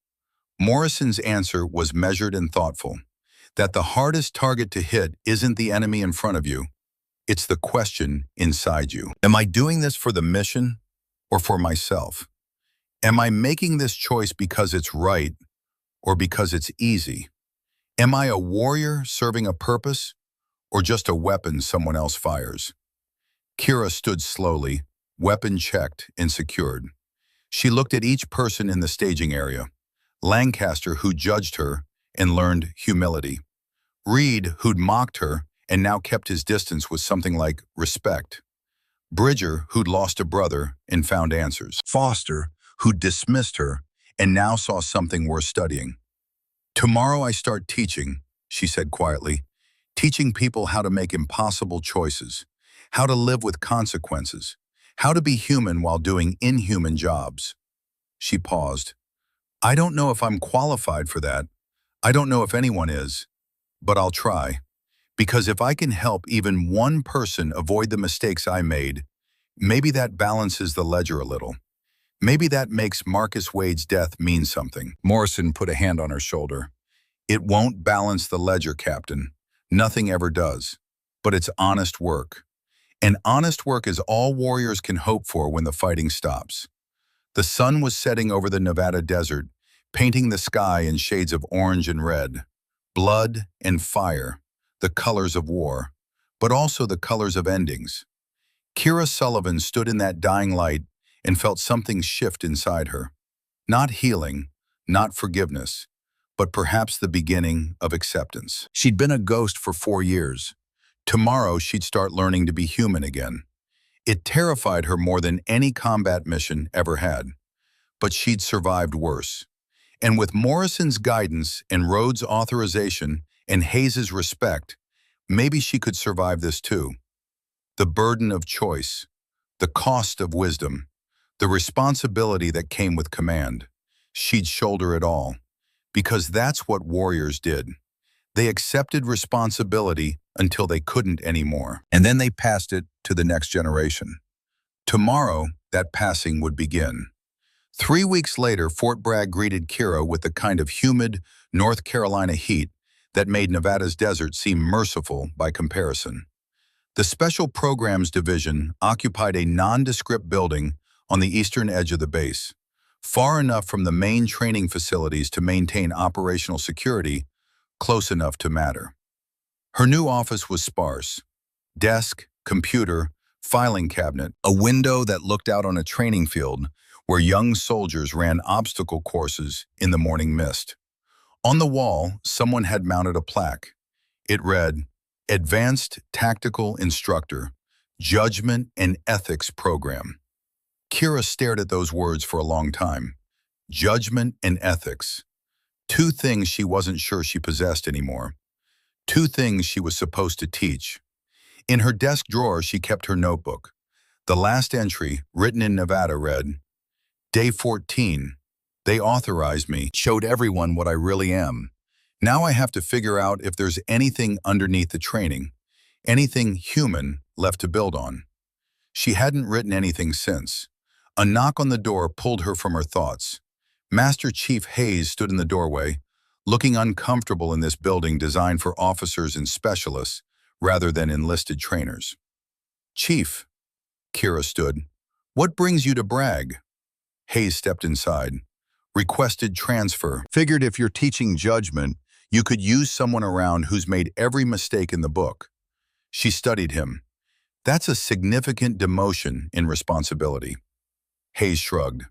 Morrison's answer was measured and thoughtful. That the hardest target to hit isn't the enemy in front of you. It's the question inside you. Am I doing this for the mission or for myself? Am I making this choice because it's right or because it's easy? Am I a warrior serving a purpose or just a weapon someone else fires? Kira stood slowly, weapon checked and secured. She looked at each person in the staging area. Lancaster, who judged her and learned humility. Reed, who'd mocked her and now kept his distance with something like respect. Bridger, who'd lost a brother and found answers. Foster, who'd dismissed her and now saw something worth studying. Tomorrow I start teaching, she said quietly, teaching people how to make impossible choices, how to live with consequences, how to be human while doing inhuman jobs. She paused. I don't know if I'm qualified for that. I don't know if anyone is, but I'll try. Because if I can help even one person avoid the mistakes I made, maybe that balances the ledger a little. Maybe that makes Marcus Wade's death mean something. Morrison put a hand on her shoulder. It won't balance the ledger, Captain. Nothing ever does. But it's honest work. And honest work is all warriors can hope for when the fighting stops. The sun was setting over the Nevada desert, painting the sky in shades of orange and red. Blood and fire, the colors of war, but also the colors of endings. Kira Sullivan stood in that dying light and felt something shift inside her. Not healing, not forgiveness, but perhaps the beginning of acceptance. She'd been a ghost for 4 years. Tomorrow she'd start learning to be human again. It terrified her more than any combat mission ever had. But she'd survived worse. And with Morrison's guidance and Rhodes' authorization and Hayes's respect, maybe she could survive this too. The burden of choice, the cost of wisdom, the responsibility that came with command. She'd shoulder it all, because that's what warriors did. They accepted responsibility until they couldn't anymore, and then they passed it to the next generation. Tomorrow, that passing would begin. 3 weeks later, Fort Bragg greeted Kira with the kind of humid North Carolina heat that made Nevada's desert seem merciful by comparison. The Special Programs Division occupied a nondescript building on the eastern edge of the base, far enough from the main training facilities to maintain operational security, close enough to matter. Her new office was sparse. Desk, computer, filing cabinet, a window that looked out on a training field where young soldiers ran obstacle courses in the morning mist. On the wall, someone had mounted a plaque. It read, Advanced Tactical Instructor, Judgment and Ethics Program. Kira stared at those words for a long time. Judgment and ethics. Two things she wasn't sure she possessed anymore. Two things she was supposed to teach. In her desk drawer, she kept her notebook. The last entry, written in Nevada, read, Day 14. They authorized me, showed everyone what I really am. Now I have to figure out if there's anything underneath the training, anything human left to build on. She hadn't written anything since. A knock on the door pulled her from her thoughts. Master Chief Hayes stood in the doorway, looking uncomfortable in this building designed for officers and specialists rather than enlisted trainers. Chief, Kira stood. What brings you to Bragg? Hayes stepped inside. Requested transfer. Figured if you're teaching judgment, you could use someone around who's made every mistake in the book. She studied him. That's a significant demotion in responsibility. Hayes shrugged.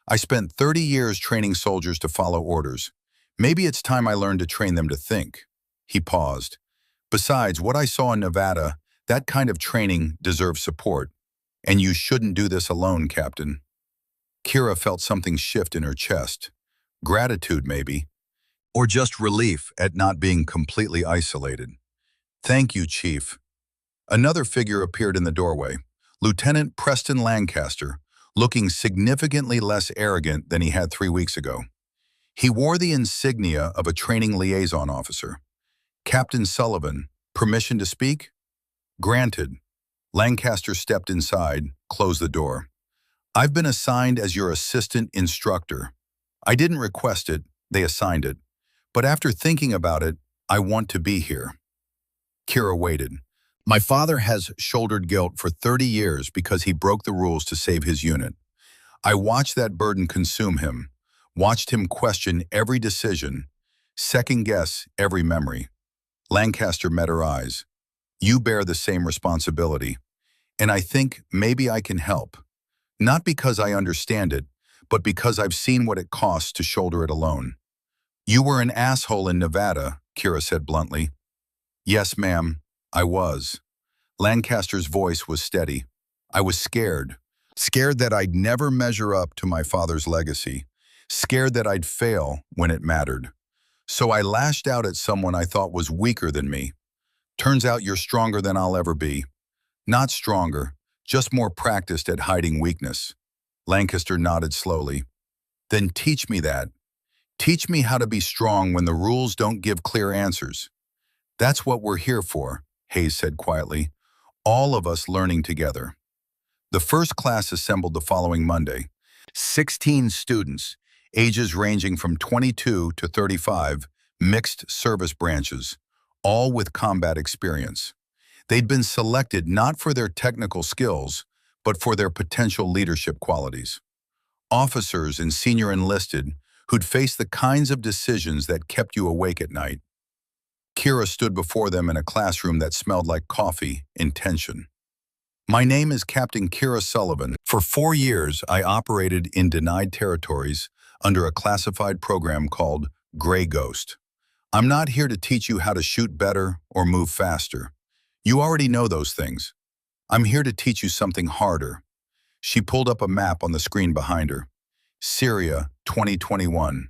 I spent 30 years training soldiers to follow orders. Maybe it's time I learned to train them to think. He paused. Besides, what I saw in Nevada, that kind of training deserves support. And you shouldn't do this alone, Captain. Kira felt something shift in her chest. Gratitude, maybe. Or just relief at not being completely isolated. Thank you, Chief. Another figure appeared in the doorway. Lieutenant Preston Lancaster, looking significantly less arrogant than he had 3 weeks ago. He wore the insignia of a training liaison officer. Captain Sullivan, permission to speak? Granted. Lancaster stepped inside, closed the door. I've been assigned as your assistant instructor. I didn't request it, they assigned it. But after thinking about it, I want to be here. Kira waited. My father has shouldered guilt for 30 years because he broke the rules to save his unit. I watched that burden consume him, watched him question every decision, second-guess every memory. Lancaster met her eyes. You bear the same responsibility, and I think maybe I can help. Not because I understand it, but because I've seen what it costs to shoulder it alone. You were an asshole in Nevada, Kira said bluntly. Yes, ma'am, I was. Lancaster's voice was steady. I was scared. Scared that I'd never measure up to my father's legacy. Scared that I'd fail when it mattered. So I lashed out at someone I thought was weaker than me. Turns out you're stronger than I'll ever be. Not stronger, just more practiced at hiding weakness. Lancaster nodded slowly. Then teach me that. Teach me how to be strong when the rules don't give clear answers. That's what we're here for, Hayes said quietly. All of us learning together. The first class assembled the following Monday. 16 students, ages ranging from 22 to 35, mixed service branches, all with combat experience. They'd been selected not for their technical skills, but for their potential leadership qualities. Officers and senior enlisted who'd faced the kinds of decisions that kept you awake at night. Kira stood before them in a classroom that smelled like coffee and tension. My name is Captain Kira Sullivan. For 4 years, I operated in denied territories under a classified program called Gray Ghost. I'm not here to teach you how to shoot better or move faster. You already know those things. I'm here to teach you something harder. She pulled up a map on the screen behind her. Syria, 2021.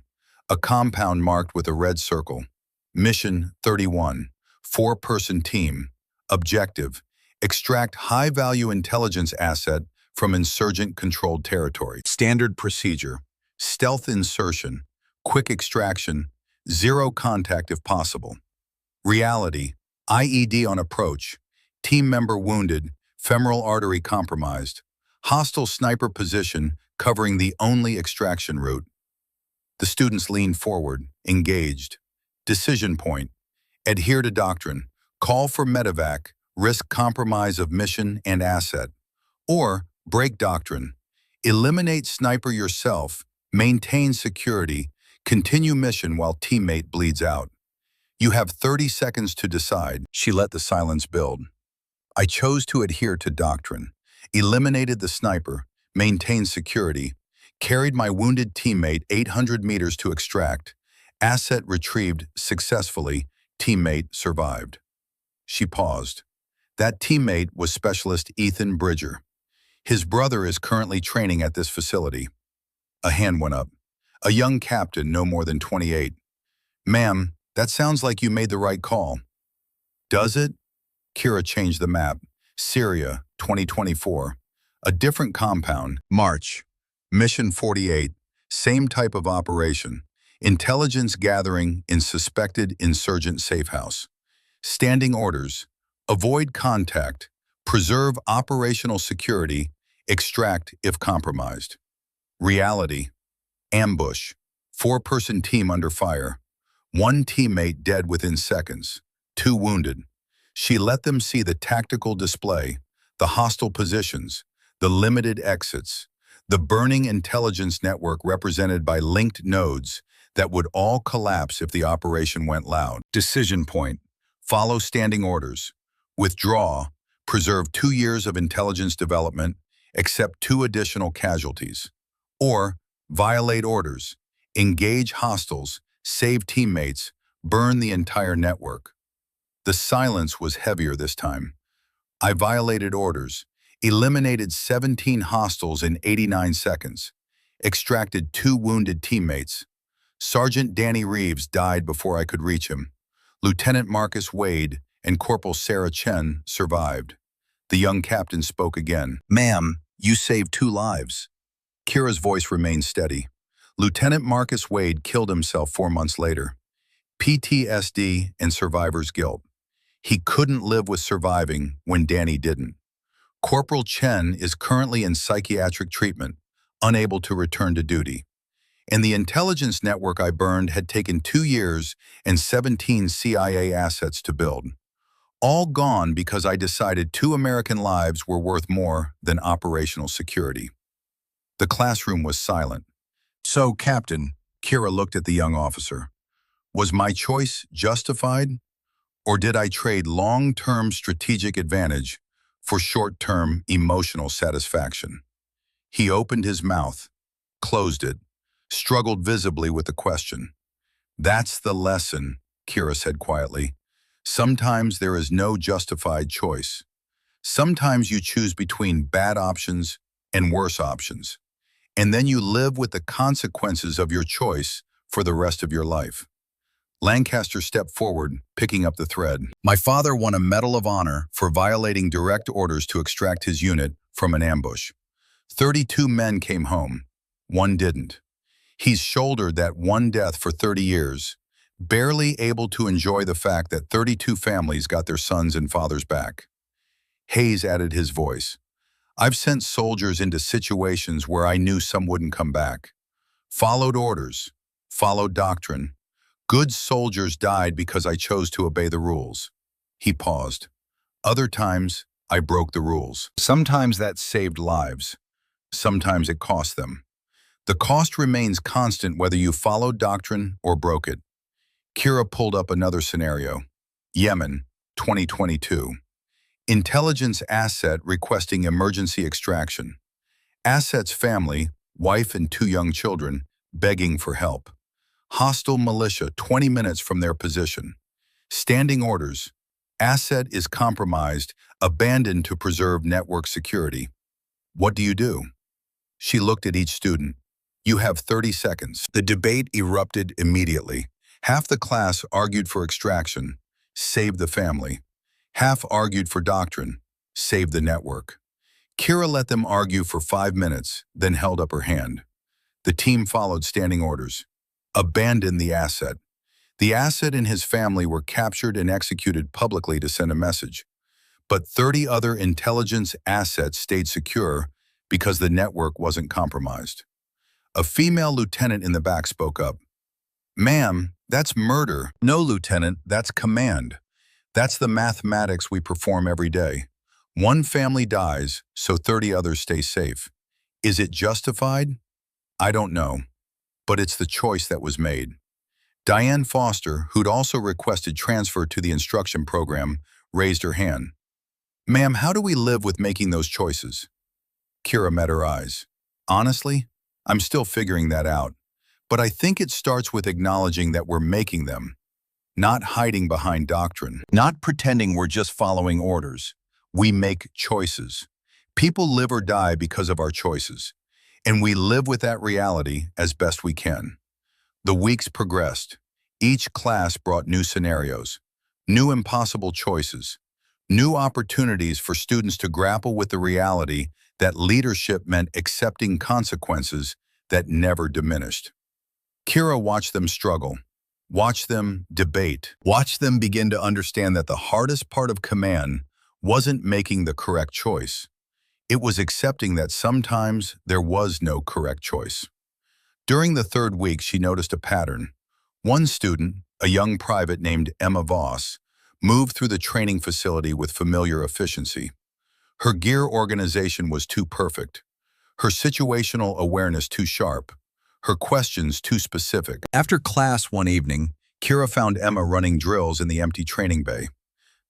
A compound marked with a red circle. Mission 31. 4-person team. Objective. Extract high-value intelligence asset from insurgent-controlled territory. Standard procedure. Stealth insertion. Quick extraction. Zero contact if possible. Reality. IED on approach. Team member wounded. Femoral artery compromised. Hostile sniper position covering the only extraction route. The students leaned forward, engaged. Decision point. Adhere to doctrine. Call for medevac. risk compromise of mission and asset. Or break doctrine. Eliminate sniper yourself, maintain security, continue mission while teammate bleeds out. You have 30 seconds to decide. She let the silence build. I chose to adhere to doctrine, eliminated the sniper, maintained security, carried my wounded teammate 800 meters to extract, asset retrieved successfully, teammate survived. She paused. That teammate was Specialist Ethan Bridger. His brother is currently training at this facility. A hand went up. A young captain, no more than 28. Ma'am, that sounds like you made the right call. Does it? Kira changed the map. Syria, 2024. A different compound. March. Mission 48. Same type of operation. Intelligence gathering in suspected insurgent safehouse. Standing orders. Avoid contact. Preserve operational security. Extract if compromised. Reality. Ambush. 4-person team under fire. 1 teammate dead within seconds. 2 wounded. She let them see the tactical display, the hostile positions, the limited exits, the burning intelligence network represented by linked nodes that would all collapse if the operation went loud. Decision point. Follow standing orders. Withdraw. Preserve 2 years of intelligence development, accept 2 additional casualties. Or violate orders. Engage hostiles, save teammates, burn the entire network. The silence was heavier this time. I violated orders, eliminated 17 hostiles in 89 seconds, extracted 2 wounded teammates. Sergeant Danny Reeves died before I could reach him. Lieutenant Marcus Wade and Corporal Sarah Chen survived. The young captain spoke again. Ma'am, you saved 2 lives. Kira's voice remained steady. Lieutenant Marcus Wade killed himself 4 months later. PTSD and survivor's guilt. He couldn't live with surviving when Danny didn't. Corporal Chen is currently in psychiatric treatment, unable to return to duty. And the intelligence network I burned had taken 2 years and 17 CIA assets to build. All gone because I decided 2 American lives were worth more than operational security. The classroom was silent. So, Captain, Kira looked at the young officer. Was my choice justified? Or did I trade long-term strategic advantage for short-term emotional satisfaction? He opened his mouth, closed it, struggled visibly with the question. That's the lesson, Kira said quietly. Sometimes there is no justified choice. Sometimes you choose between bad options and worse options, and then you live with the consequences of your choice for the rest of your life. Lancaster stepped forward, picking up the thread. My father won a Medal of Honor for violating direct orders to extract his unit from an ambush. 32 men came home. 1 didn't. He's shouldered that 1 death for 30 years, barely able to enjoy the fact that 32 families got their sons and fathers back. Hayes added his voice. I've sent soldiers into situations where I knew some wouldn't come back. Followed orders, followed doctrine. Good soldiers died because I chose to obey the rules. He paused. Other times, I broke the rules. Sometimes that saved lives. Sometimes it cost them. The cost remains constant whether you followed doctrine or broke it. Kira pulled up another scenario. Yemen, 2022. Intelligence asset requesting emergency extraction. Asset's family, wife and 2 young children, begging for help. Hostile militia 20 minutes from their position. Standing orders. Asset is compromised, abandoned to preserve network security. What do you do? She looked at each student. You have 30 seconds. The debate erupted immediately. Half the class argued for extraction, save the family. Half argued for doctrine, save the network. Kira let them argue for 5 minutes, then held up her hand. The team followed standing orders. Abandon the asset. The asset and his family were captured and executed publicly to send a message. But 30 other intelligence assets stayed secure because the network wasn't compromised. A female lieutenant in the back spoke up. Ma'am, that's murder. No, Lieutenant, that's command. That's the mathematics we perform every day. One family dies, so 30 others stay safe. Is it justified? I don't know, but it's the choice that was made. Diane Foster, who'd also requested transfer to the instruction program, raised her hand. Ma'am, how do we live with making those choices? Kira met her eyes. Honestly, I'm still figuring that out. But I think it starts with acknowledging that we're making them, not hiding behind doctrine, not pretending we're just following orders. We make choices. People live or die because of our choices, and we live with that reality as best we can. The weeks progressed. Each class brought new scenarios, new impossible choices, new opportunities for students to grapple with the reality that leadership meant accepting consequences that never diminished. Kira watched them struggle, watched them debate, watched them begin to understand that the hardest part of command wasn't making the correct choice. It was accepting that sometimes there was no correct choice. During the third week, she noticed a pattern. One student, a young private named Emma Voss, moved through the training facility with familiar efficiency. Her gear organization was too perfect, her situational awareness too sharp, her questions too specific. After class one evening, Kira found Emma running drills in the empty training bay.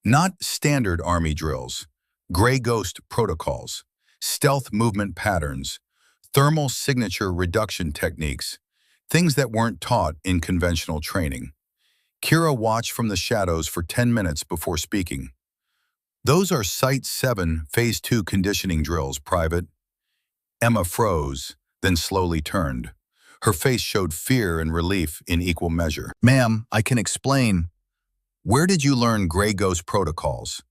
Not standard Army drills, gray ghost protocols, stealth movement patterns, thermal signature reduction techniques, things that weren't taught in conventional training. Kira watched from the shadows for 10 minutes before speaking. Those are Site 7, Phase 2 conditioning drills, Private. Emma froze, then slowly turned. Her face showed fear and relief in equal measure. Ma'am, I can explain. Where did you learn Grey Ghost protocols?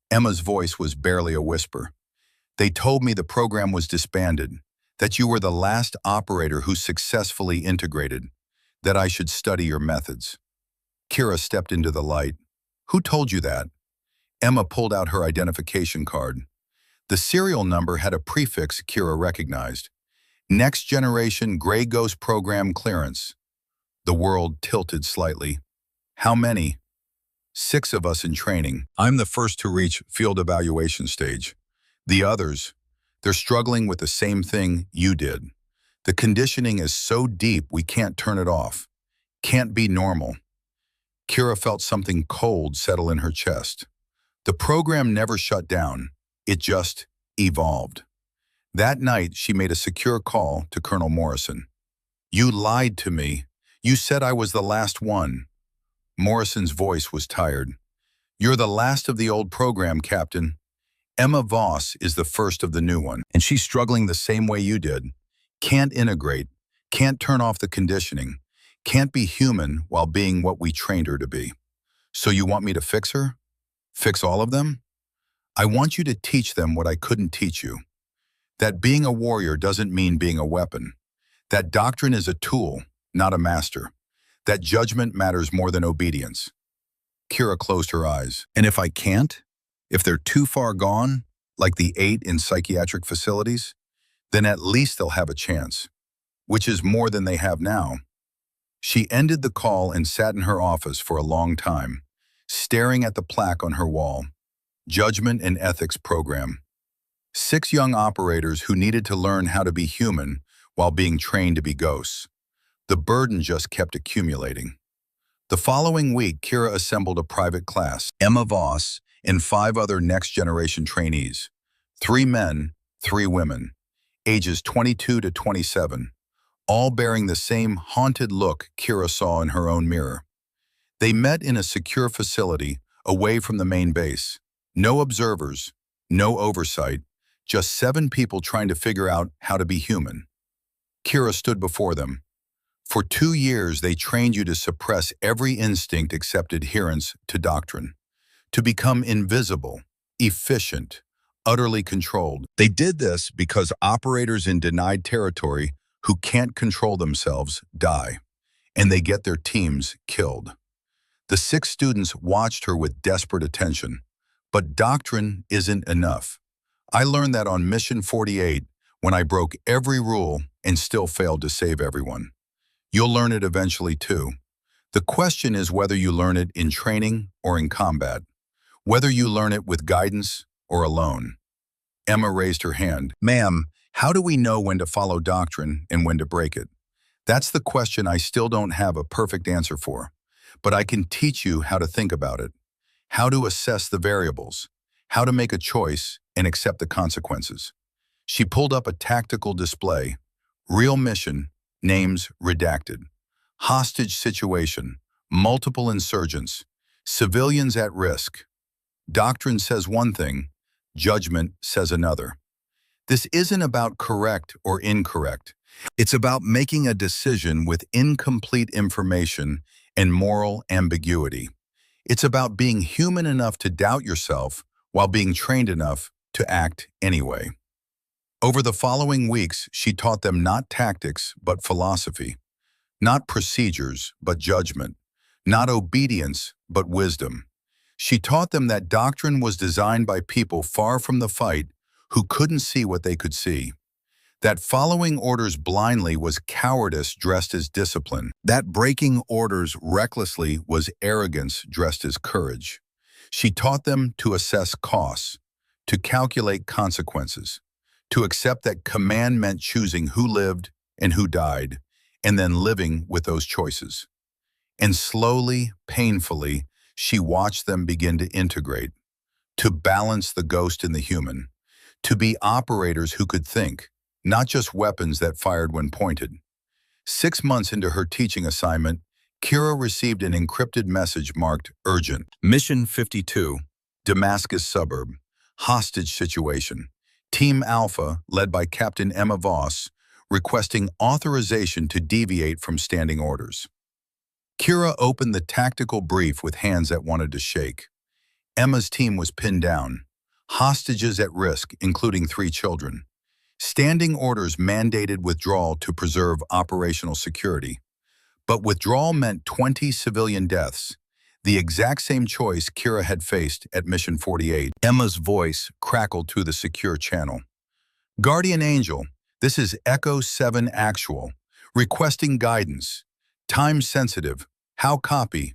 Emma's voice was barely a whisper. They told me the program was disbanded, that you were the last operator who successfully integrated, that I should study your methods. Kira stepped into the light. Who told you that? Emma pulled out her identification card. The serial number had a prefix Kira recognized. Next Generation Grey Ghost Program Clearance. The world tilted slightly. How many? 6 of us in training. I'm the first to reach field evaluation stage. The others, they're struggling with the same thing you did. The conditioning is so deep we can't turn it off. Can't be normal. Kira felt something cold settle in her chest. The program never shut down. It just evolved. That night, she made a secure call to Colonel Morrison. You lied to me. You said I was the last one. Morrison's voice was tired. You're the last of the old program, Captain. Emma Voss is the first of the new one, and she's struggling the same way you did. Can't integrate, can't turn off the conditioning, can't be human while being what we trained her to be. So you want me to fix her? Fix all of them? I want you to teach them what I couldn't teach you. That being a warrior doesn't mean being a weapon. That doctrine is a tool, not a master. That judgment matters more than obedience. Kira closed her eyes. And if I can't? If they're too far gone, like the 8 in psychiatric facilities, then at least they'll have a chance, which is more than they have now. She ended the call and sat in her office for a long time, staring at the plaque on her wall. Judgment and Ethics Program. 6 young operators who needed to learn how to be human while being trained to be ghosts. The burden just kept accumulating. The following week, Kira assembled a private class, Emma Voss, and 5 other next-generation trainees. 3 men, 3 women, ages 22 to 27, all bearing the same haunted look Kira saw in her own mirror. They met in a secure facility away from the main base. No observers, no oversight, just 7 people trying to figure out how to be human. Kira stood before them. For 2 years, they trained you to suppress every instinct except adherence to doctrine, to become invisible, efficient, utterly controlled. They did this because operators in denied territory who can't control themselves die, and they get their teams killed. The 6 students watched her with desperate attention. But doctrine isn't enough. I learned that on Mission 48 when I broke every rule and still failed to save everyone. You'll learn it eventually too. The question is whether you learn it in training or in combat. whether you learn it with guidance or alone. Emma raised her hand. Ma'am, how do we know when to follow doctrine and when to break it? That's the question I still don't have a perfect answer for. But I can teach you how to think about it, how to assess the variables, how to make a choice and accept the consequences. She pulled up a tactical display. Real mission, names redacted. Hostage situation, multiple insurgents, civilians at risk. Doctrine says one thing, judgment says another. This isn't about correct or incorrect. It's about making a decision with incomplete information and moral ambiguity. It's about being human enough to doubt yourself while being trained enough to act anyway. Over the following weeks, she taught them not tactics, but philosophy. Not procedures, but judgment. Not obedience, but wisdom. She taught them that doctrine was designed by people far from the fight who couldn't see what they could see. That following orders blindly was cowardice dressed as discipline. That breaking orders recklessly was arrogance dressed as courage. She taught them to assess costs, to calculate consequences, to accept that command meant choosing who lived and who died, and then living with those choices. And slowly, painfully, she watched them begin to integrate, to balance the ghost in the human, to be operators who could think, not just weapons that fired when pointed. 6 months into her teaching assignment, Kira received an encrypted message marked urgent. Mission 52, Damascus suburb, hostage situation. Team Alpha, led by Captain Emma Voss, requesting authorization to deviate from standing orders. Kira opened the tactical brief with hands that wanted to shake. Emma's team was pinned down. Hostages at risk, including 3 children. Standing orders mandated withdrawal to preserve operational security. But withdrawal meant 20 civilian deaths, the exact same choice Kira had faced at Mission 48. Emma's voice crackled through the secure channel. Guardian Angel, this is Echo 7 Actual, requesting guidance. Time sensitive. How copy?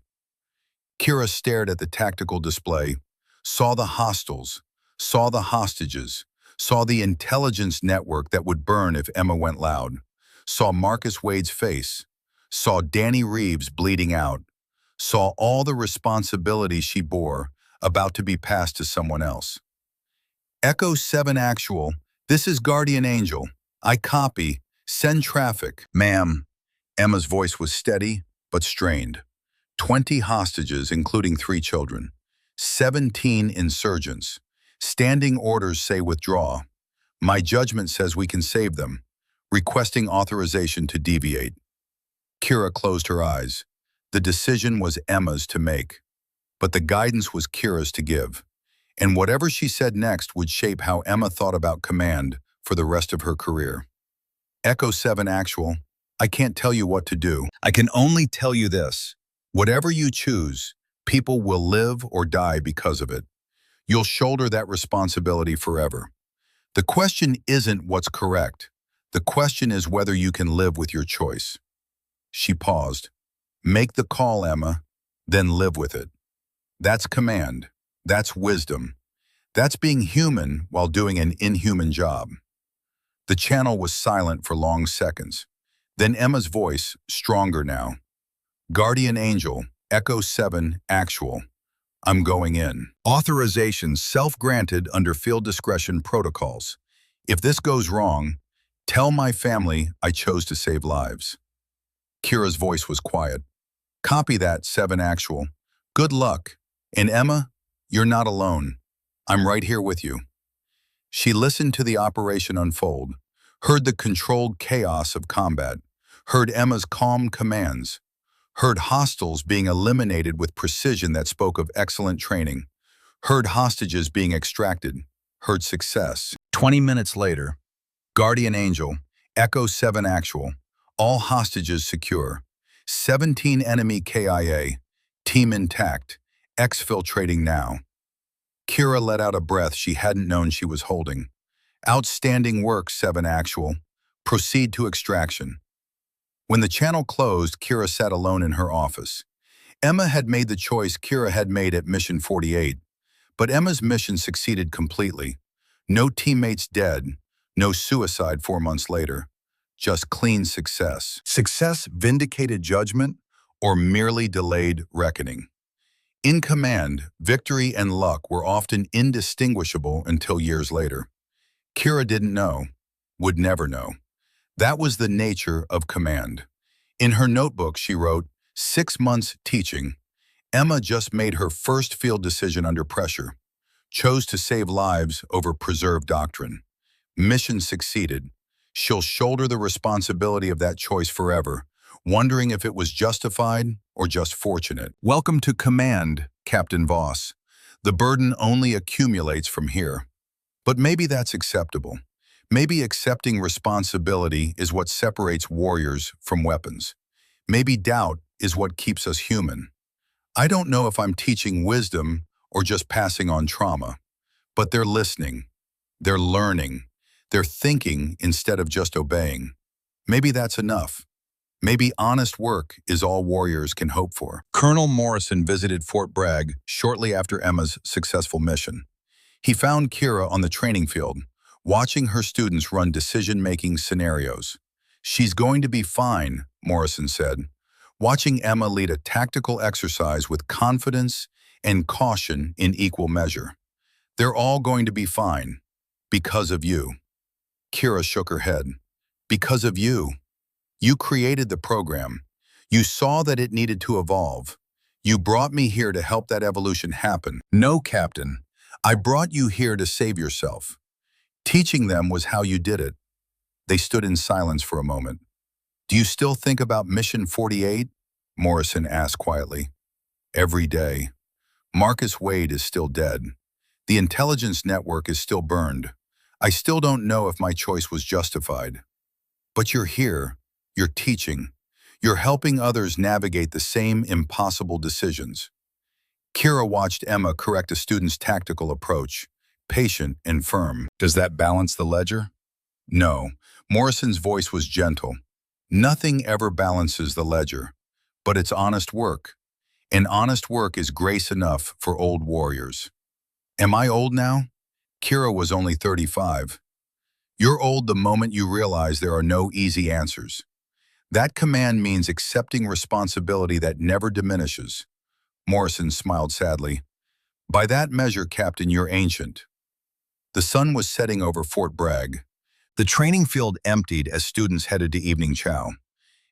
Kira stared at the tactical display, saw the hostiles, saw the hostages, saw the intelligence network that would burn if Emma went loud, saw Marcus Wade's face, saw Danny Reeves bleeding out, saw all the responsibility she bore about to be passed to someone else. Echo 7 Actual, this is Guardian Angel. I copy. Send traffic. Ma'am. Emma's voice was steady, but strained. 20 hostages, including 3 children. 17 insurgents. Standing orders say withdraw. My judgment says we can save them. Requesting authorization to deviate. Kira closed her eyes. The decision was Emma's to make. But the guidance was Kira's to give. And whatever she said next would shape how Emma thought about command for the rest of her career. Echo 7 Actual, I can't tell you what to do. I can only tell you this. Whatever you choose, people will live or die because of it. You'll shoulder that responsibility forever. The question isn't what's correct. The question is whether you can live with your choice. She paused. Make the call, Emma, then live with it. That's command. That's wisdom. That's being human while doing an inhuman job. The channel was silent for long seconds. Then Emma's voice, stronger now. Guardian Angel, Echo 7 Actual. I'm going in. Authorization self-granted under field discretion protocols. If this goes wrong, tell my family I chose to save lives. Kira's voice was quiet. Copy that, 7 Actual. Good luck. And Emma, you're not alone. I'm right here with you. She listened to the operation unfold, heard the controlled chaos of combat, heard Emma's calm commands, heard hostiles being eliminated with precision that spoke of excellent training, heard hostages being extracted, heard success. 20 minutes later, Guardian Angel, Echo 7 Actual, all hostages secure, 17 enemy KIA, team intact, exfiltrating now. Kira let out a breath she hadn't known she was holding. Outstanding work, 7 Actual. Proceed to extraction. When the channel closed, Kira sat alone in her office. Emma had made the choice Kira had made at Mission 48, But Emma's mission succeeded completely. No teammates dead, no suicide 4 months later. Just clean success. Success vindicated judgment or merely delayed reckoning. In command, victory and luck were often indistinguishable until years later. Kira didn't know, would never know. That was the nature of command. In her notebook, she wrote, 6 months teaching. Emma just made her first field decision under pressure, chose to save lives over preserve doctrine. Mission succeeded. She'll shoulder the responsibility of that choice forever, wondering if it was justified or just fortunate. Welcome to command, Captain Voss. The burden only accumulates from here. But maybe that's acceptable. Maybe accepting responsibility is what separates warriors from weapons. Maybe doubt is what keeps us human. I don't know if I'm teaching wisdom or just passing on trauma, but they're listening, they're learning, they're thinking instead of just obeying. Maybe that's enough. Maybe honest work is all warriors can hope for. Colonel Morrison visited Fort Bragg shortly after Emma's successful mission. He found Kira on the training field, watching her students run decision-making scenarios. She's going to be fine, Morrison said, watching Emma lead a tactical exercise with confidence and caution in equal measure. They're all going to be fine, because of you. Kira shook her head. Because of you. You created the program. You saw that it needed to evolve. You brought me here to help that evolution happen. No, Captain. I brought you here to save yourself. Teaching them was how you did it. They stood in silence for a moment. Do you still think about Mission 48? Morrison asked quietly. Every day. Marcus Wade is still dead. The intelligence network is still burned. I still don't know if my choice was justified. But you're here. You're teaching. You're helping others navigate the same impossible decisions. Kira watched Emma correct a student's tactical approach, patient and firm. Does that balance the ledger? No. Morrison's voice was gentle. Nothing ever balances the ledger, but it's honest work. And honest work is grace enough for old warriors. Am I old now? Kira was only 35. You're old the moment you realize there are no easy answers. That command means accepting responsibility that never diminishes. Morrison smiled sadly. By that measure, Captain, you're ancient. The sun was setting over Fort Bragg. The training field emptied as students headed to evening chow.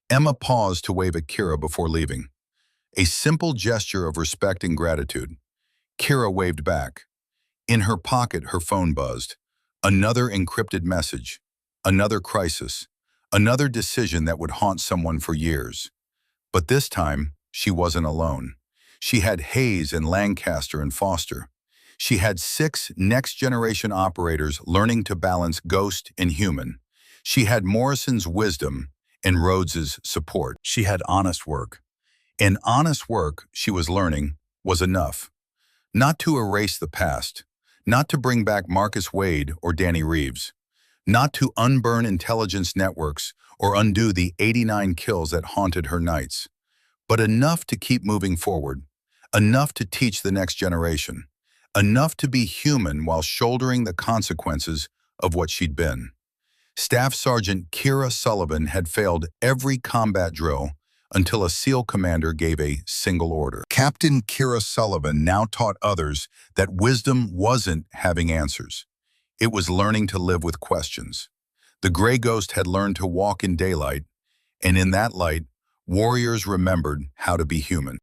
Emma paused to wave at Kira before leaving. A simple gesture of respect and gratitude. Kira waved back. In her pocket, her phone buzzed. Another encrypted message. Another crisis. Another decision that would haunt someone for years. But this time, she wasn't alone. She had Hayes and Lancaster and Foster. She had 6 next-generation operators learning to balance ghost and human. She had Morrison's wisdom and Rhodes's support. She had honest work. And honest work, she was learning, was enough. Not to erase the past. Not to bring back Marcus Wade or Danny Reeves. Not to unburn intelligence networks or undo the 89 kills that haunted her nights. But enough to keep moving forward. Enough to teach the next generation. Enough to be human while shouldering the consequences of what she'd been. Staff Sergeant Kira Sullivan had failed every combat drill until a SEAL commander gave a single order. Captain Kira Sullivan now taught others that wisdom wasn't having answers. It was learning to live with questions. The gray ghost had learned to walk in daylight, and in that light, warriors remembered how to be human.